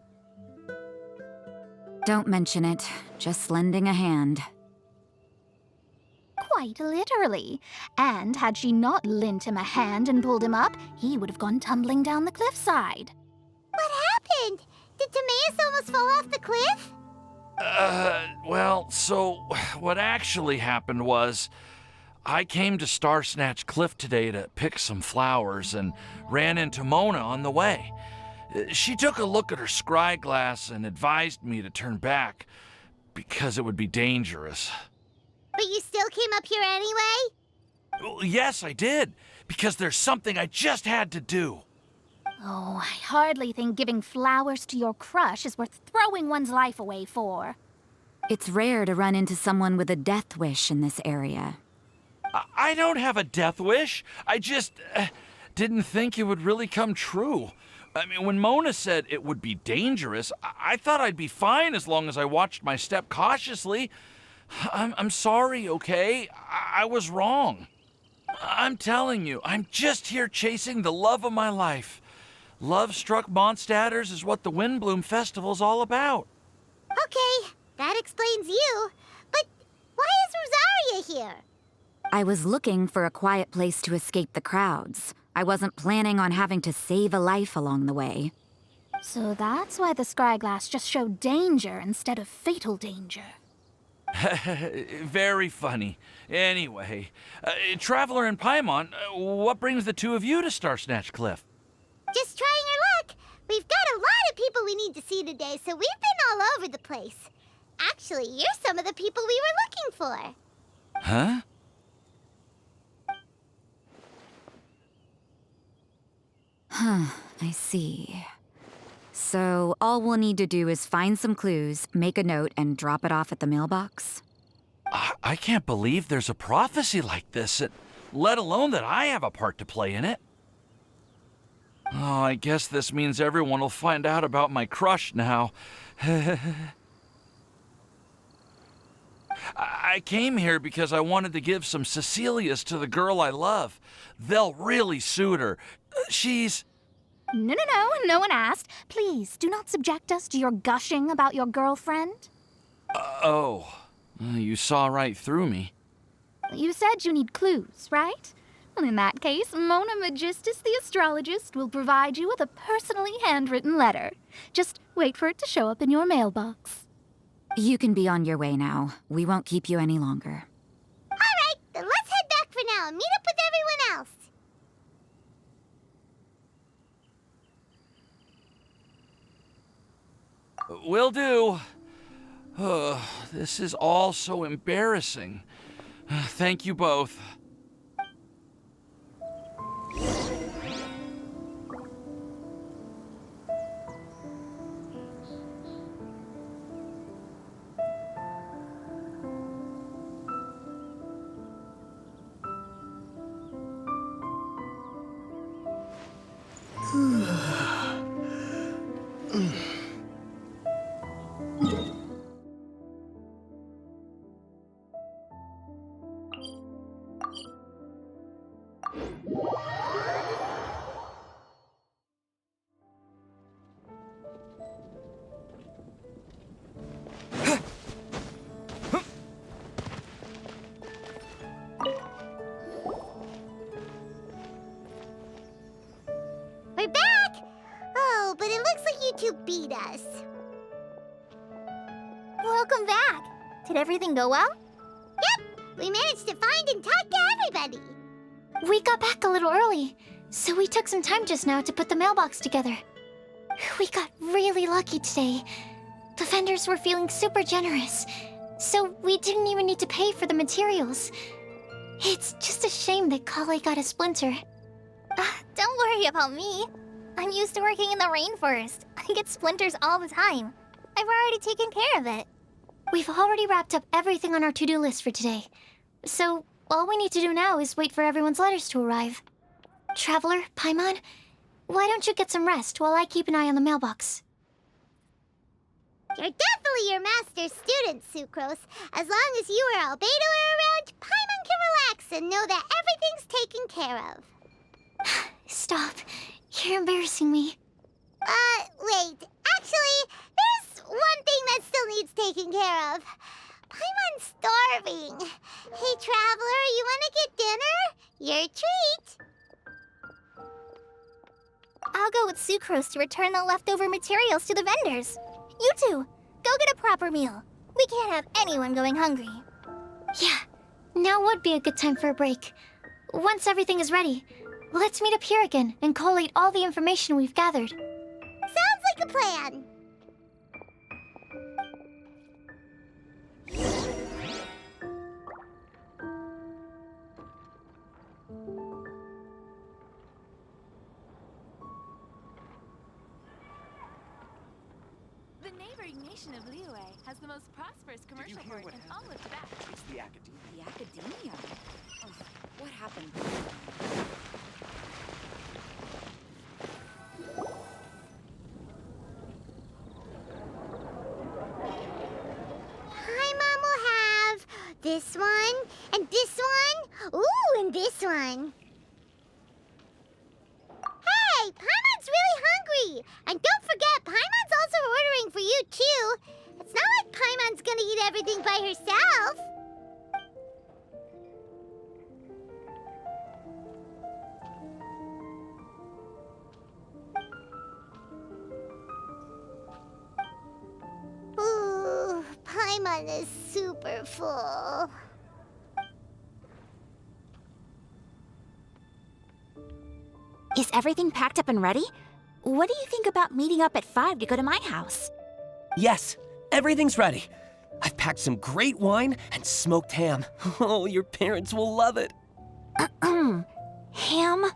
A: Don't mention it. Just lending a hand.
J: Quite literally. And had she not lent him a hand and pulled him up, he would have gone tumbling down the cliffside.
B: What happened? Did Timaeus almost fall off the cliff?
O: Well, so what actually happened was I came to Star Snatch Cliff today to pick some flowers and ran into Mona on the way. She took a look at her scry glass and advised me to turn back because it would be dangerous.
B: But you still came up here anyway?
O: Well, yes, I did, because there's something I just had to do.
J: Oh, I hardly think giving flowers to your crush is worth throwing one's life away for.
A: It's rare to run into someone with a death wish in this area.
O: I don't have a death wish. I just didn't think it would really come true. I mean, when Mona said it would be dangerous, I thought I'd be fine as long as I watched my step cautiously. I'm sorry, okay? I was wrong. I'm telling you, I'm just here chasing the love of my life. Love-struck Mondstadters is what the Windbloom Festival's all about.
B: Okay, that explains you. But why is Rosaria here?
A: I was looking for a quiet place to escape the crowds. I wasn't planning on having to save a life along the way.
J: So that's why the scryglass just showed danger instead of fatal danger.
O: Very funny. Anyway, Traveler and Paimon, what brings the two of you to Star Snatch Cliff?
B: Just trying our luck. We've got a lot of people we need to see today, so we've been all over the place. Actually, you're some of the people we were looking for.
O: Huh?
A: I see. So all we'll need to do is find some clues, make a note, and drop it off at the mailbox?
O: I can't believe there's a prophecy like this, let alone that I have a part to play in it. Oh, I guess this means everyone will find out about my crush now. I came here because I wanted to give some Cecilias to the girl I love. They'll really suit her. She's...
J: No one asked. Please, do not subject us to your gushing about your girlfriend.
O: You saw right through me.
J: You said you need clues, right? Well, in that case, Mona Magistus the astrologist will provide you with a personally handwritten letter. Just wait for it to show up in your mailbox.
A: You can be on your way now. We won't keep you any longer.
B: All right, then let's head back for now and meet up with everyone else.
O: Will do. This is all so embarrassing. Thank you both.
B: We're back! Oh, but it looks like you two beat us.
D: Welcome back. Did everything go well?
B: Yep, we managed to find and talk to everybody.
C: We got back a little early, so we took some time just now to put the mailbox together. We got really lucky today. The vendors were feeling super generous, so we didn't even need to pay for the materials. It's just a shame that Kale got a splinter.
D: Don't worry about me. I'm used to working in the rainforest. I get splinters all the time. I've already taken care of it.
C: We've already wrapped up everything on our to-do list for today. So, all we need to do now is wait for everyone's letters to arrive. Traveler, Paimon, why don't you get some rest while I keep an eye on the mailbox?
B: You're definitely your master's student, Sucrose. As long as you or Albedo are around, Paimon can relax and know that everything's taken care of.
C: Stop. You're embarrassing me.
B: Wait. Actually, there's one thing that still needs taking care of. Paimon's starving. Hey, Traveler, you wanna get dinner? Your treat.
D: I'll go with Sucrose to return the leftover materials to the vendors. You two, go get a proper meal. We can't have anyone going hungry.
C: Yeah, now would be a good time for a break. Once everything is ready, let's meet up here again and collate all the information we've gathered.
B: Sounds like a plan.
P: The neighboring nation of Liyue has the most prosperous commercial port in all of Tibet.
Q: It's the academia.
R: The academia? Oh, what happened?
B: Paimon will have this one, and this one, ooh, and this one. Hey, Paimon's really hungry! And don't forget, Paimon's also ordering for you, too. It's not like Paimon's gonna eat everything by herself. Ooh, Paimon is super full.
A: Is everything packed up and ready? What do you think about meeting up at 5 to go to my house?
Q: Yes, everything's ready. I've packed some great wine and smoked ham. Oh, your parents will love it.
A: Ham?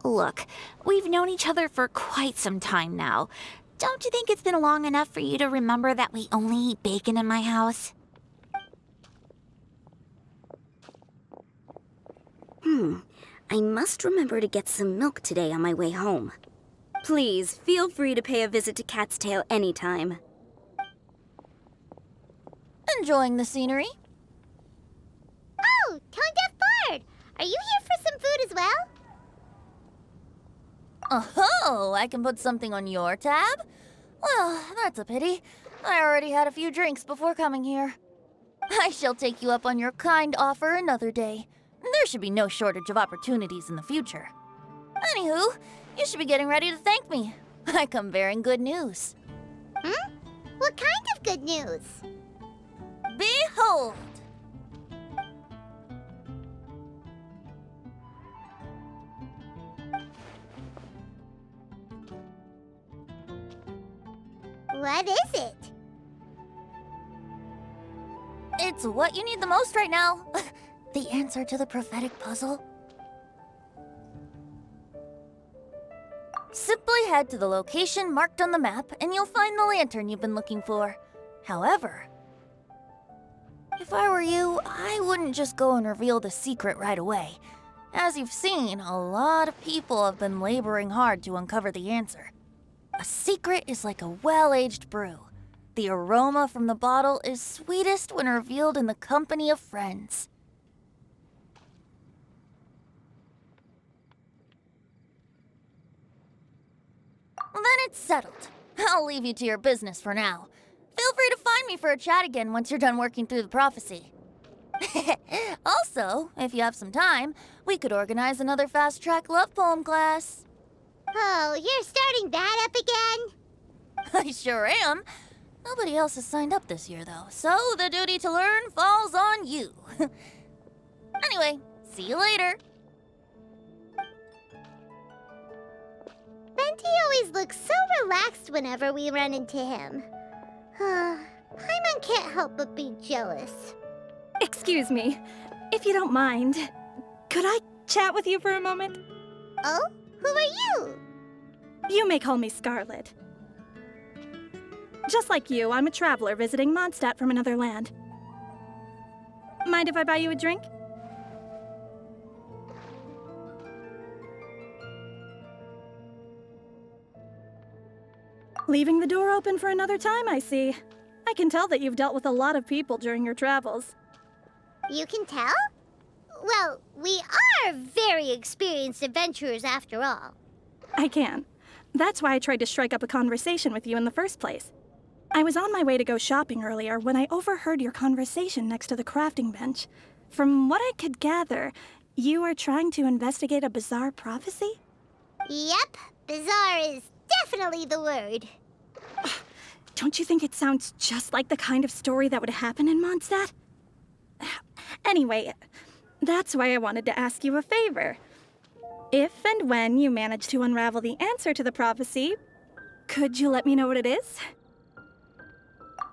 A: Look, we've known each other for quite some time now. Don't you think it's been long enough for you to remember that we only eat bacon in my house?
R: I must remember to get some milk today on my way home. Please, feel free to pay a visit to Cat's Tail anytime.
F: Enjoying the scenery?
B: Oh, Tone Deaf Bard! Are you here for some food as well?
F: Oh, I can put something on your tab? Well, that's a pity. I already had a few drinks before coming here. I shall take you up on your kind offer another day. There should be no shortage of opportunities in the future. Anywho, you should be getting ready to thank me. I come bearing good news.
B: What kind of good news?
F: Behold!
B: What is it?
F: It's what you need the most right now. The answer to the prophetic puzzle. Simply head to the location marked on the map and you'll find the lantern you've been looking for. However, if I were you, I wouldn't just go and reveal the secret right away. As you've seen, a lot of people have been laboring hard to uncover the answer. A secret is like a well-aged brew. The aroma from the bottle is sweetest when revealed in the company of friends. Then it's settled. I'll leave you to your business for now. Feel free to find me for a chat again once you're done working through the prophecy. Also, if you have some time, we could organize another fast-track love poem class.
B: Oh, you're starting that up again?
F: I sure am. Nobody else has signed up this year, though, so the duty to learn falls on you. Anyway, see you later.
B: Venti always looks so relaxed whenever we run into him. Paimon can't help but be jealous.
S: Excuse me, if you don't mind, could I chat with you for a moment?
B: Oh? Who are you?
S: You may call me Scarlet. Just like you, I'm a traveler visiting Mondstadt from another land. Mind if I buy you a drink? Leaving the door open for another time, I see. I can tell that you've dealt with a lot of people during your travels.
B: You can tell? Well, we are very experienced adventurers after all.
S: I can. That's why I tried to strike up a conversation with you in the first place. I was on my way to go shopping earlier when I overheard your conversation next to the crafting bench. From what I could gather, you are trying to investigate a bizarre prophecy?
B: Yep, bizarre is definitely the word.
S: Don't you think it sounds just like the kind of story that would happen in Mondstadt? Anyway, that's why I wanted to ask you a favor. If and when you manage to unravel the answer to the prophecy, could you let me know what it is?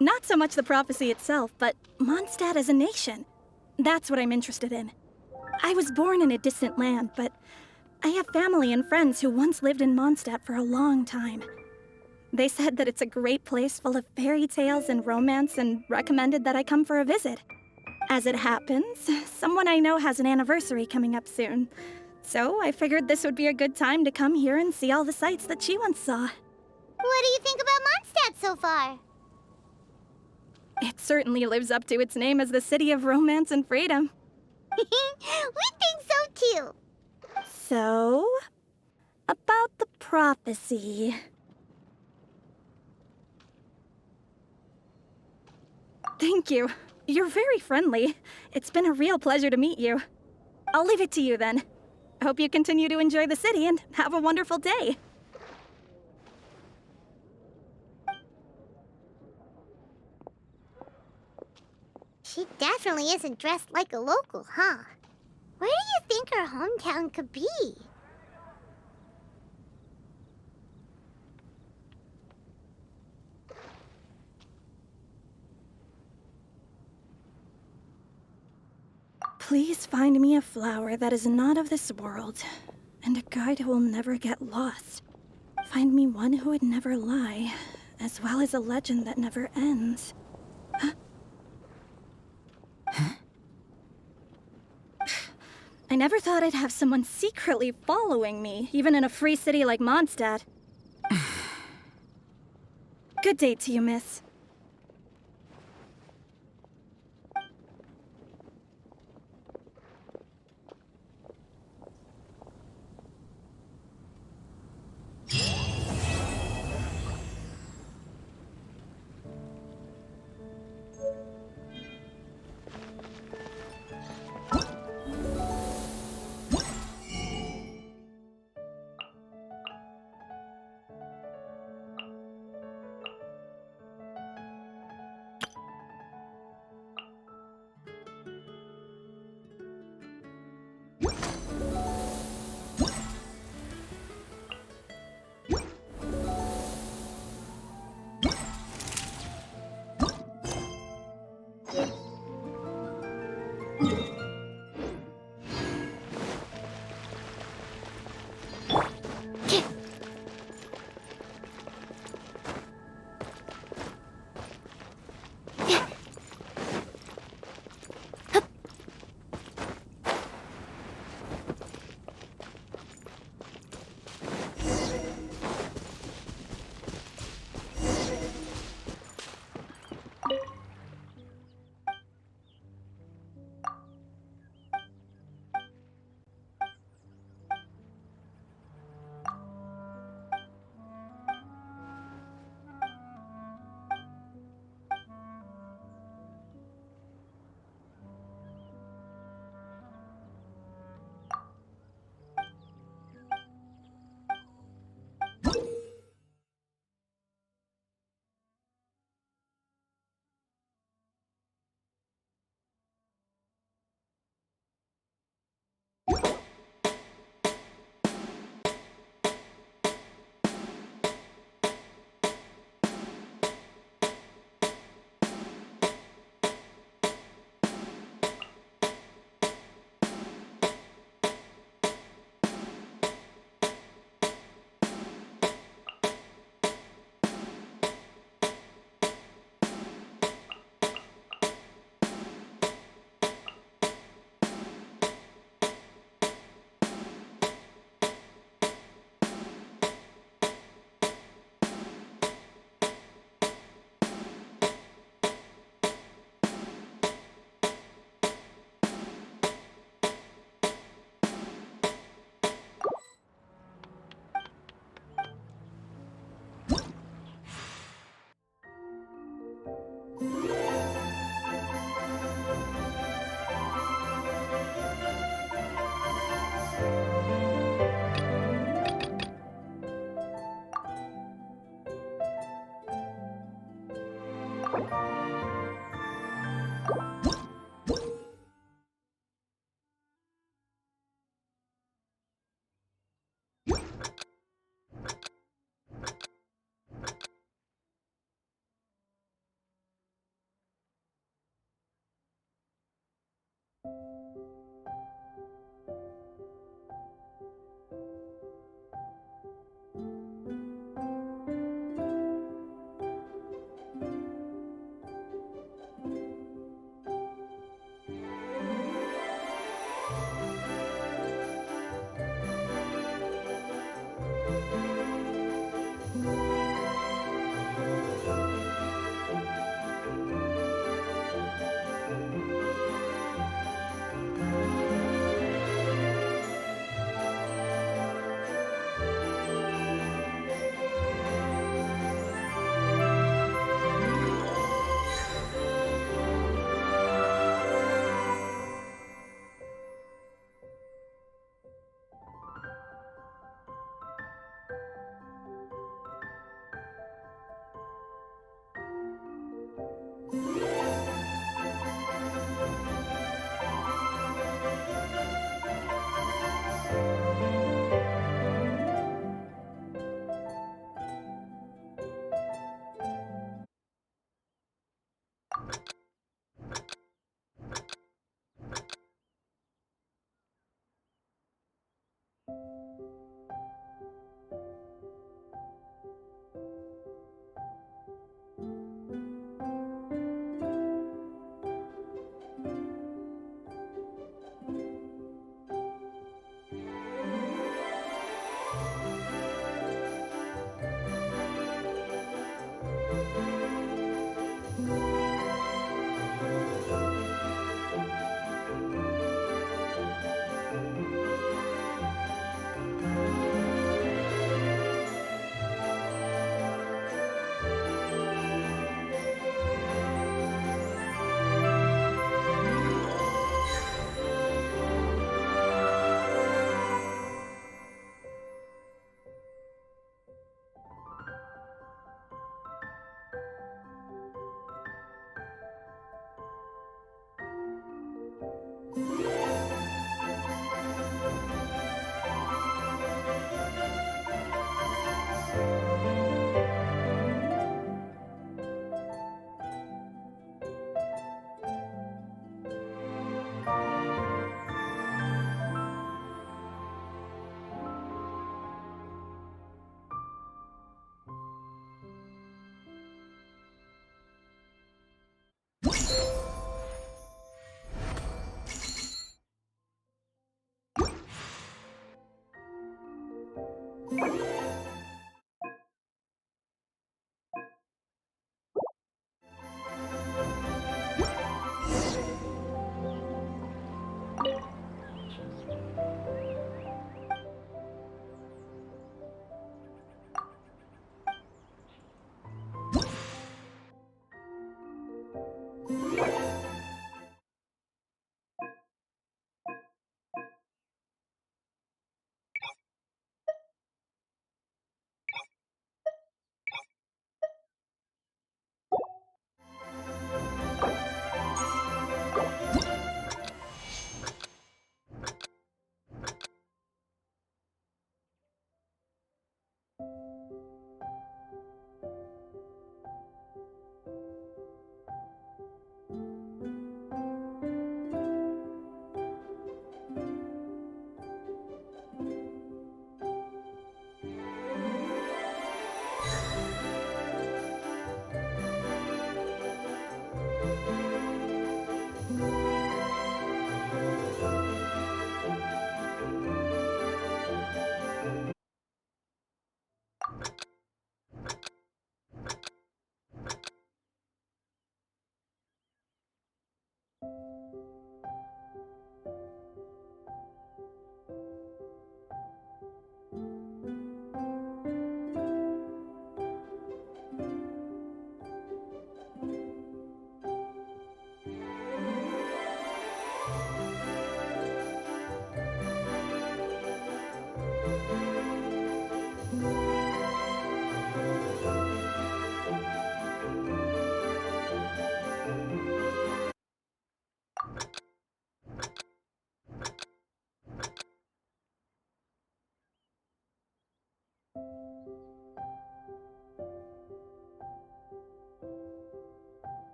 S: Not so much the prophecy itself, but Mondstadt as a nation. That's what I'm interested in. I was born in a distant land, but I have family and friends who once lived in Mondstadt for a long time. They said that it's a great place full of fairy tales and romance and recommended that I come for a visit. As it happens, someone I know has an anniversary coming up soon. So I figured this would be a good time to come here and see all the sights that she once saw.
B: What do you think about Mondstadt so far?
S: It certainly lives up to its name as the city of romance and freedom.
B: We think so too.
S: So, about the prophecy. Thank you. You're very friendly. It's been a real pleasure to meet you. I'll leave it to you then. Hope you continue to enjoy the city and have a wonderful day.
B: She definitely isn't dressed like a local, huh? Where do you think her hometown could be?
S: Please find me a flower that is not of this world, and a guide who will never get lost. Find me one who would never lie, as well as a legend that never ends. I never thought I'd have someone secretly following me, even in a free city like Mondstadt. Good day to you, miss.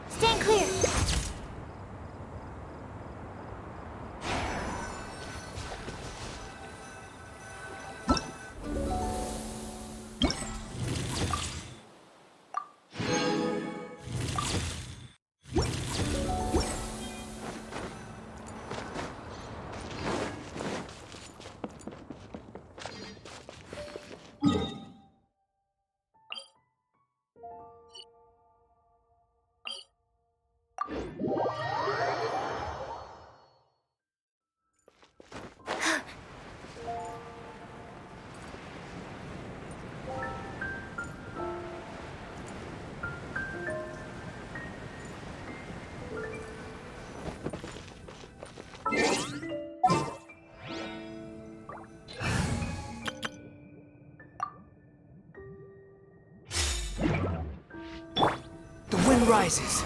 C: Stand clear.
Q: The wind rises.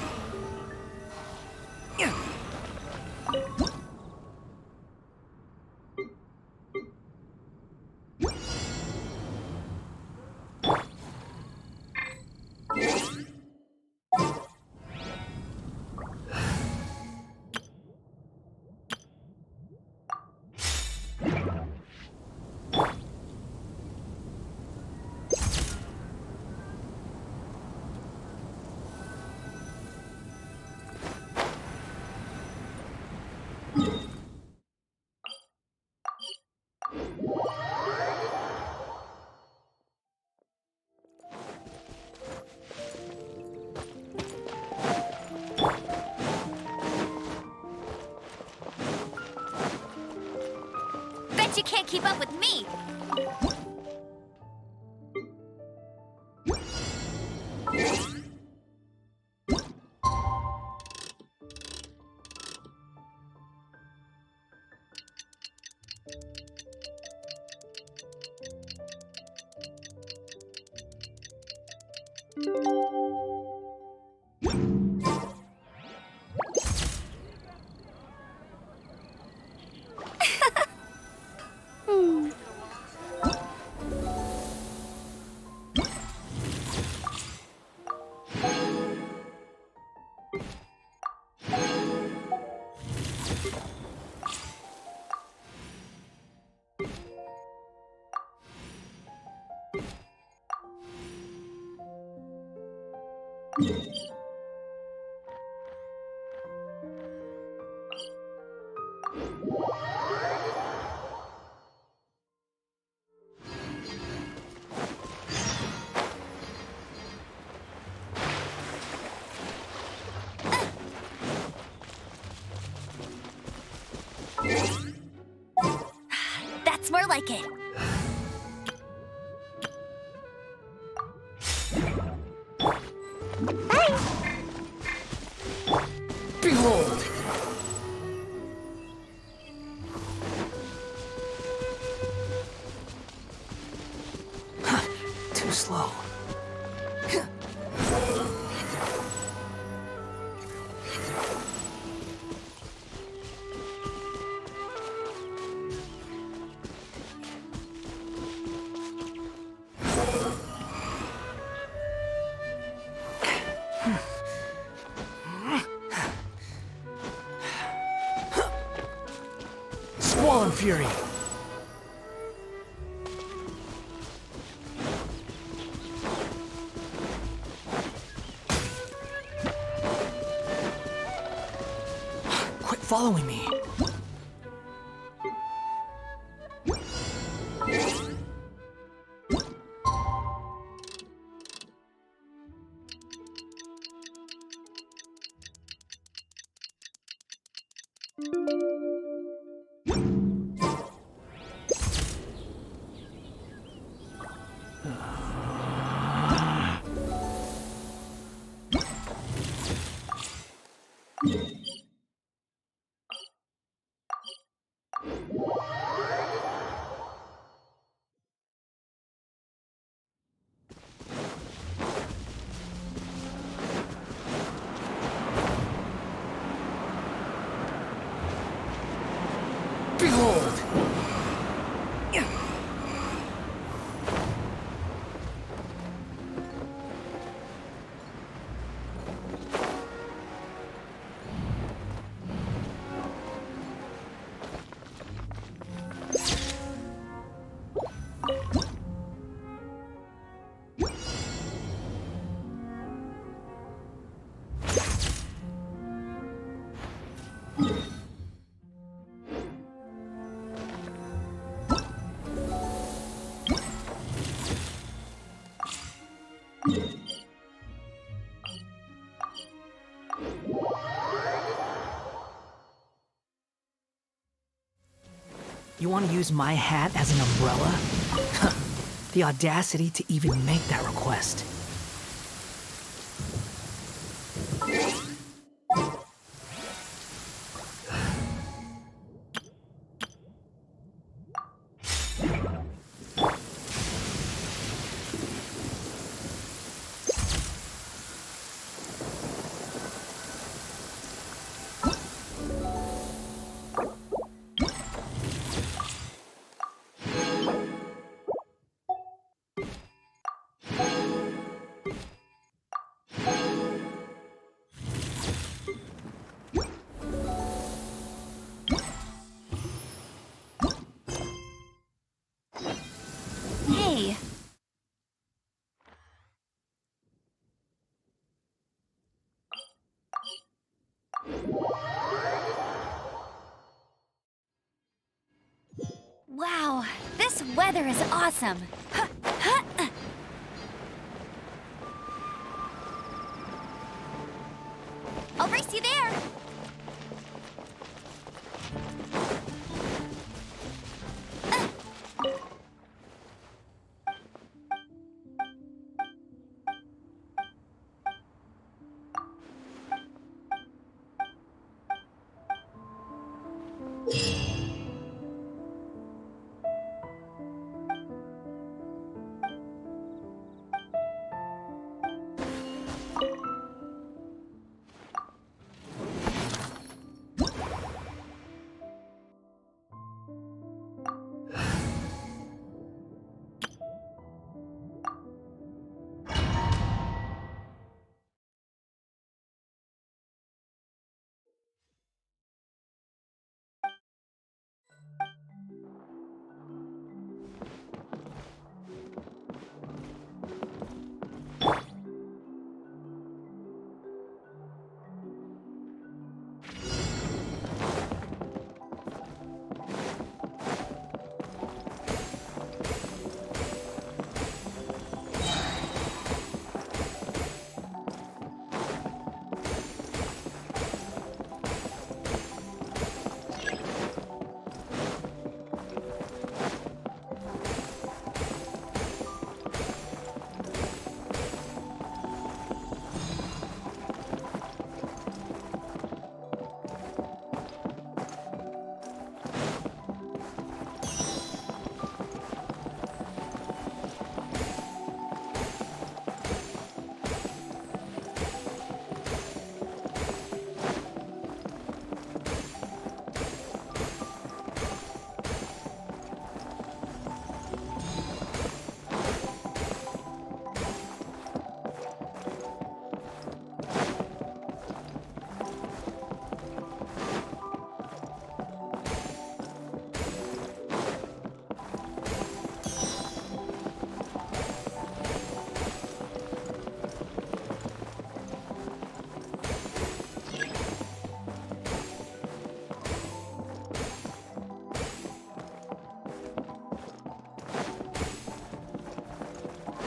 E: Bet you can't keep up with me! That's more like it.
Q: Behold! Too slow. Squall Fury! Quit following me.
T: You want to use my hat as an umbrella? The audacity to even make that request.
E: Hey. Wow, this weather is awesome. I'll race you there.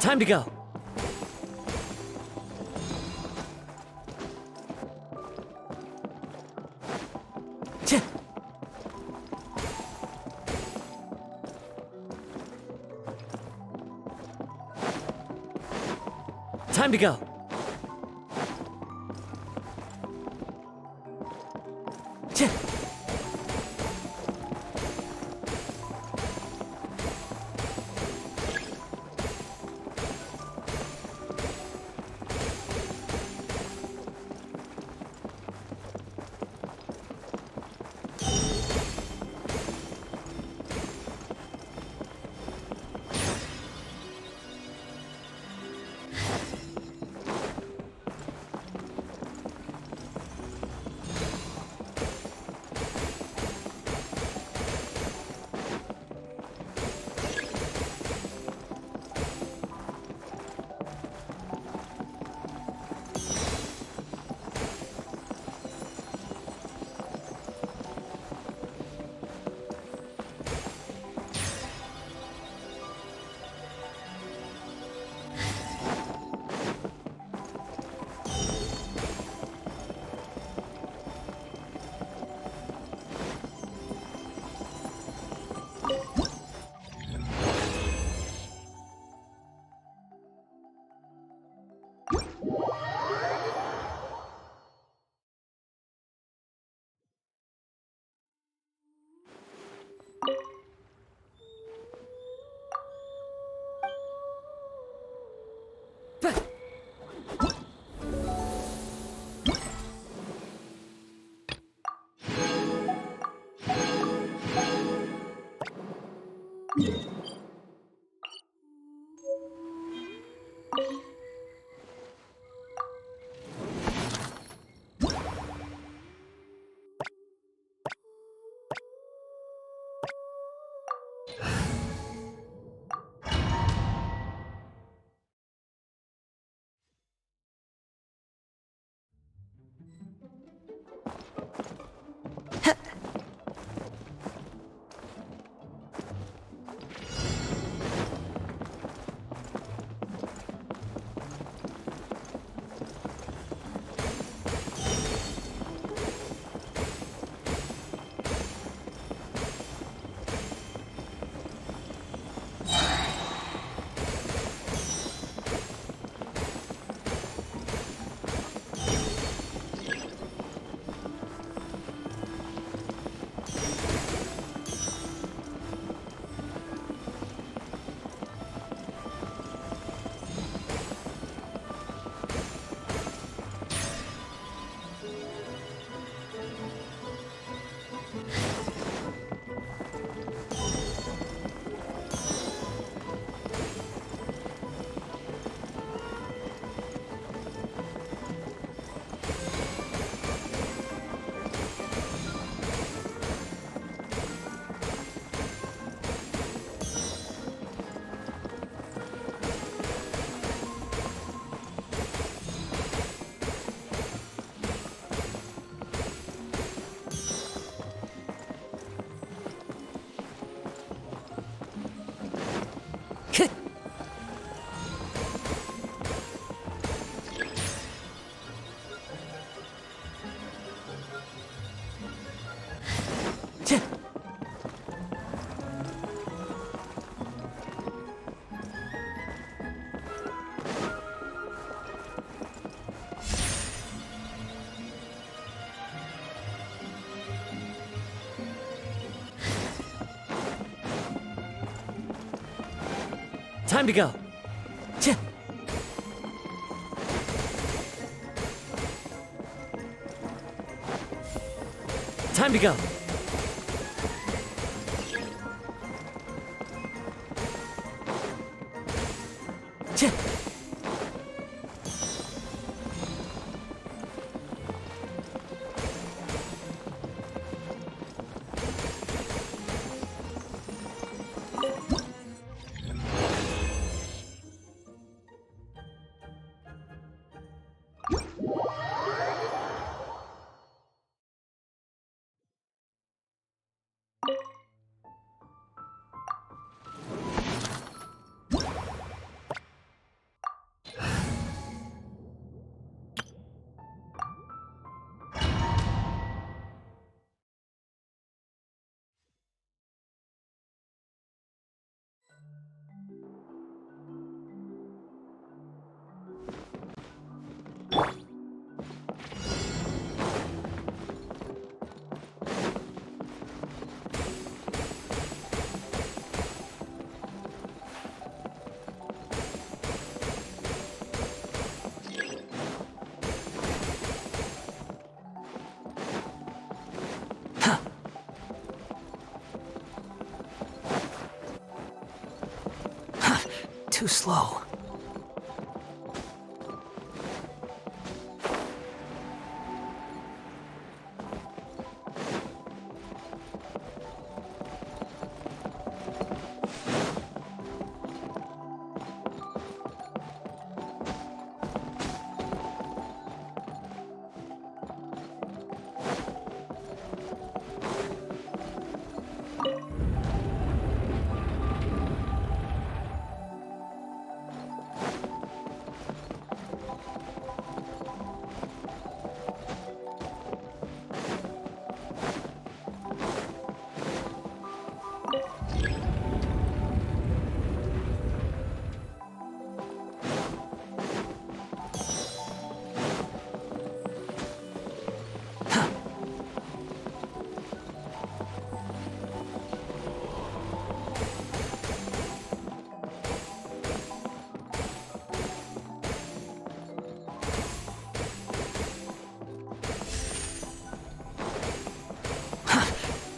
Q: Time to go. Time to go. Time to go. Ch- Time to go. Ch-
T: Too slow.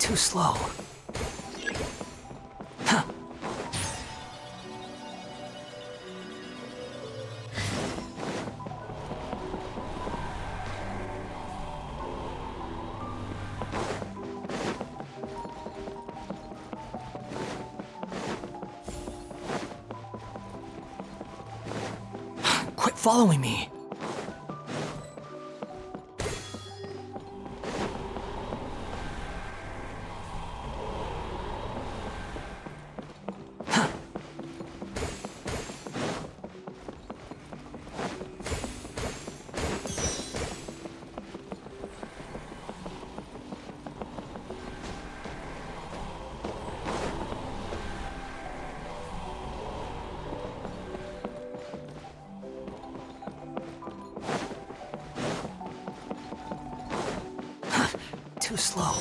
T: Too slow. Huh. Quit following me. Too slow.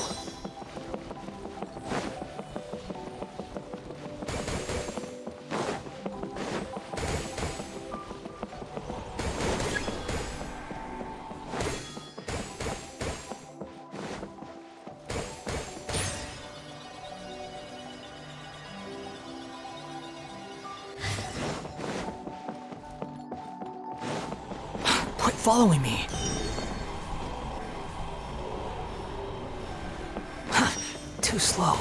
T: Quit following me. Too slow.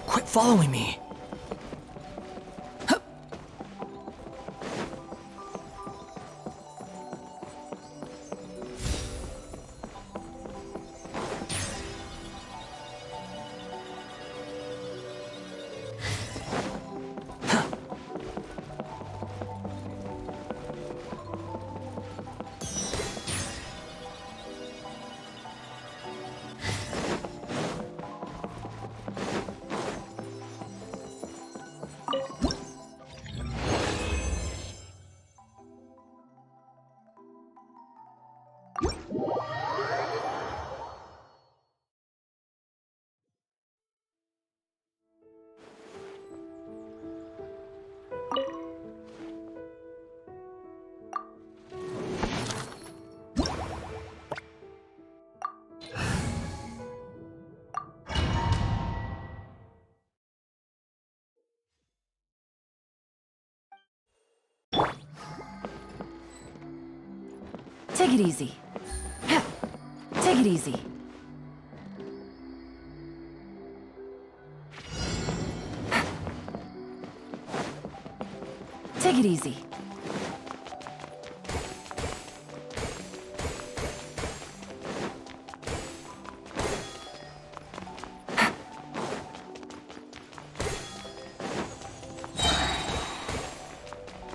T: Quit following me.
U: Take it easy. Take it easy. Take it easy.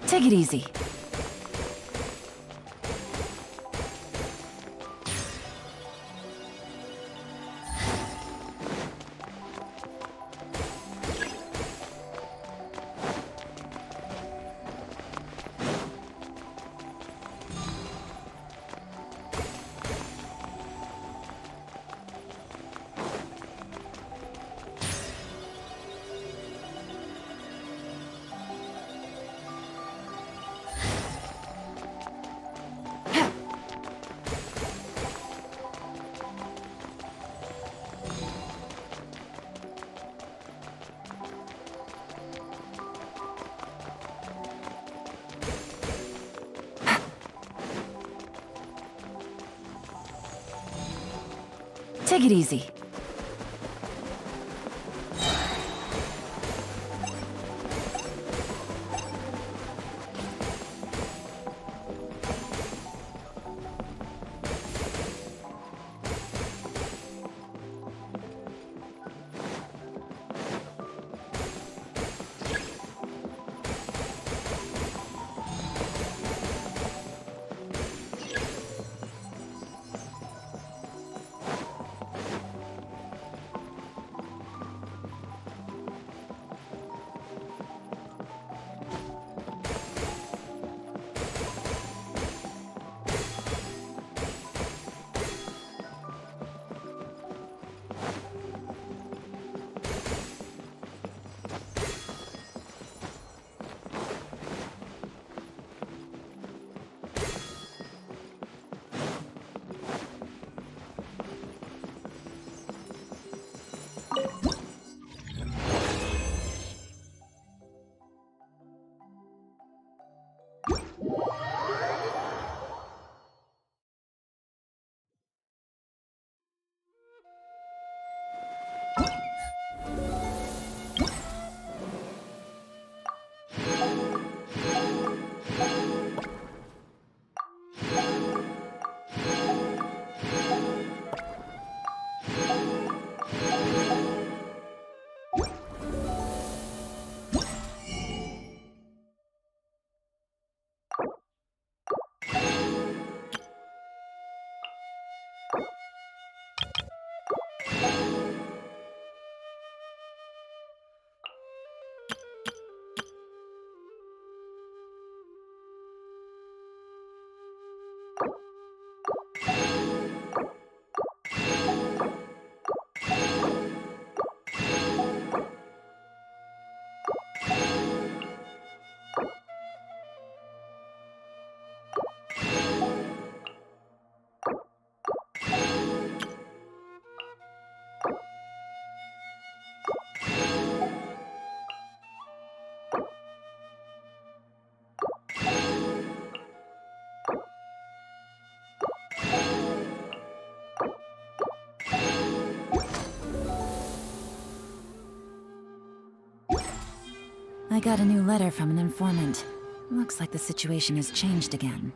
U: Take it easy. Take it easy. I got a new letter from an informant. Looks like the situation has changed again.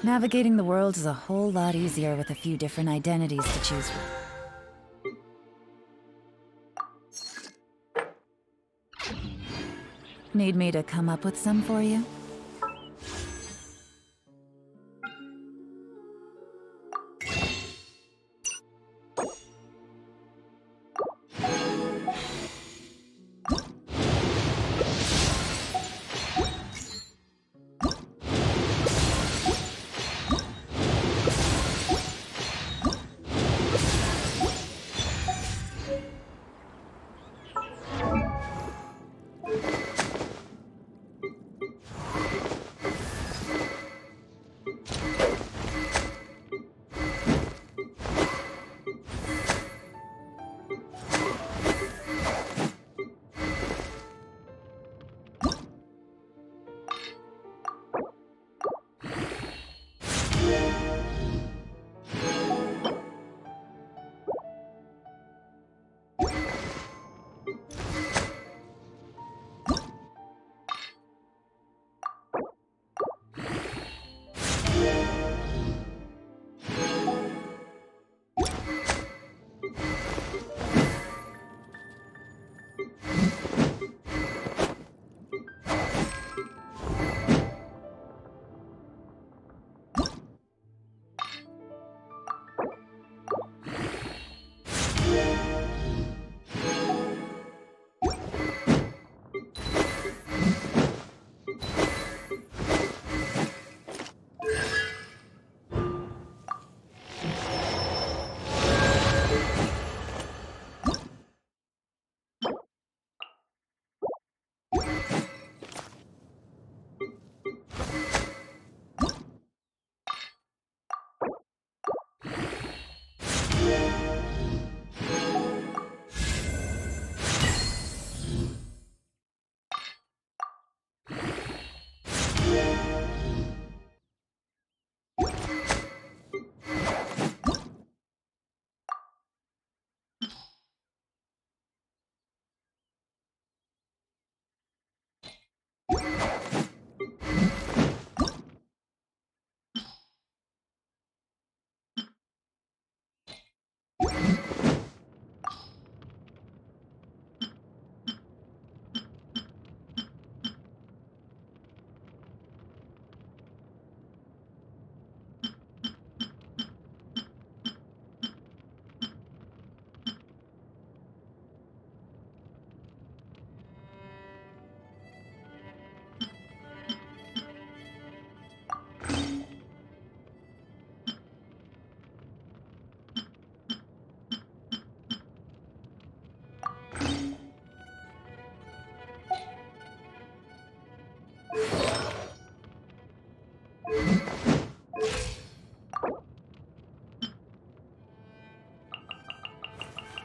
U: Navigating the world is a whole lot easier with a few different identities to choose from. Need me to come up with some for you?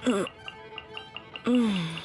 L: Mm.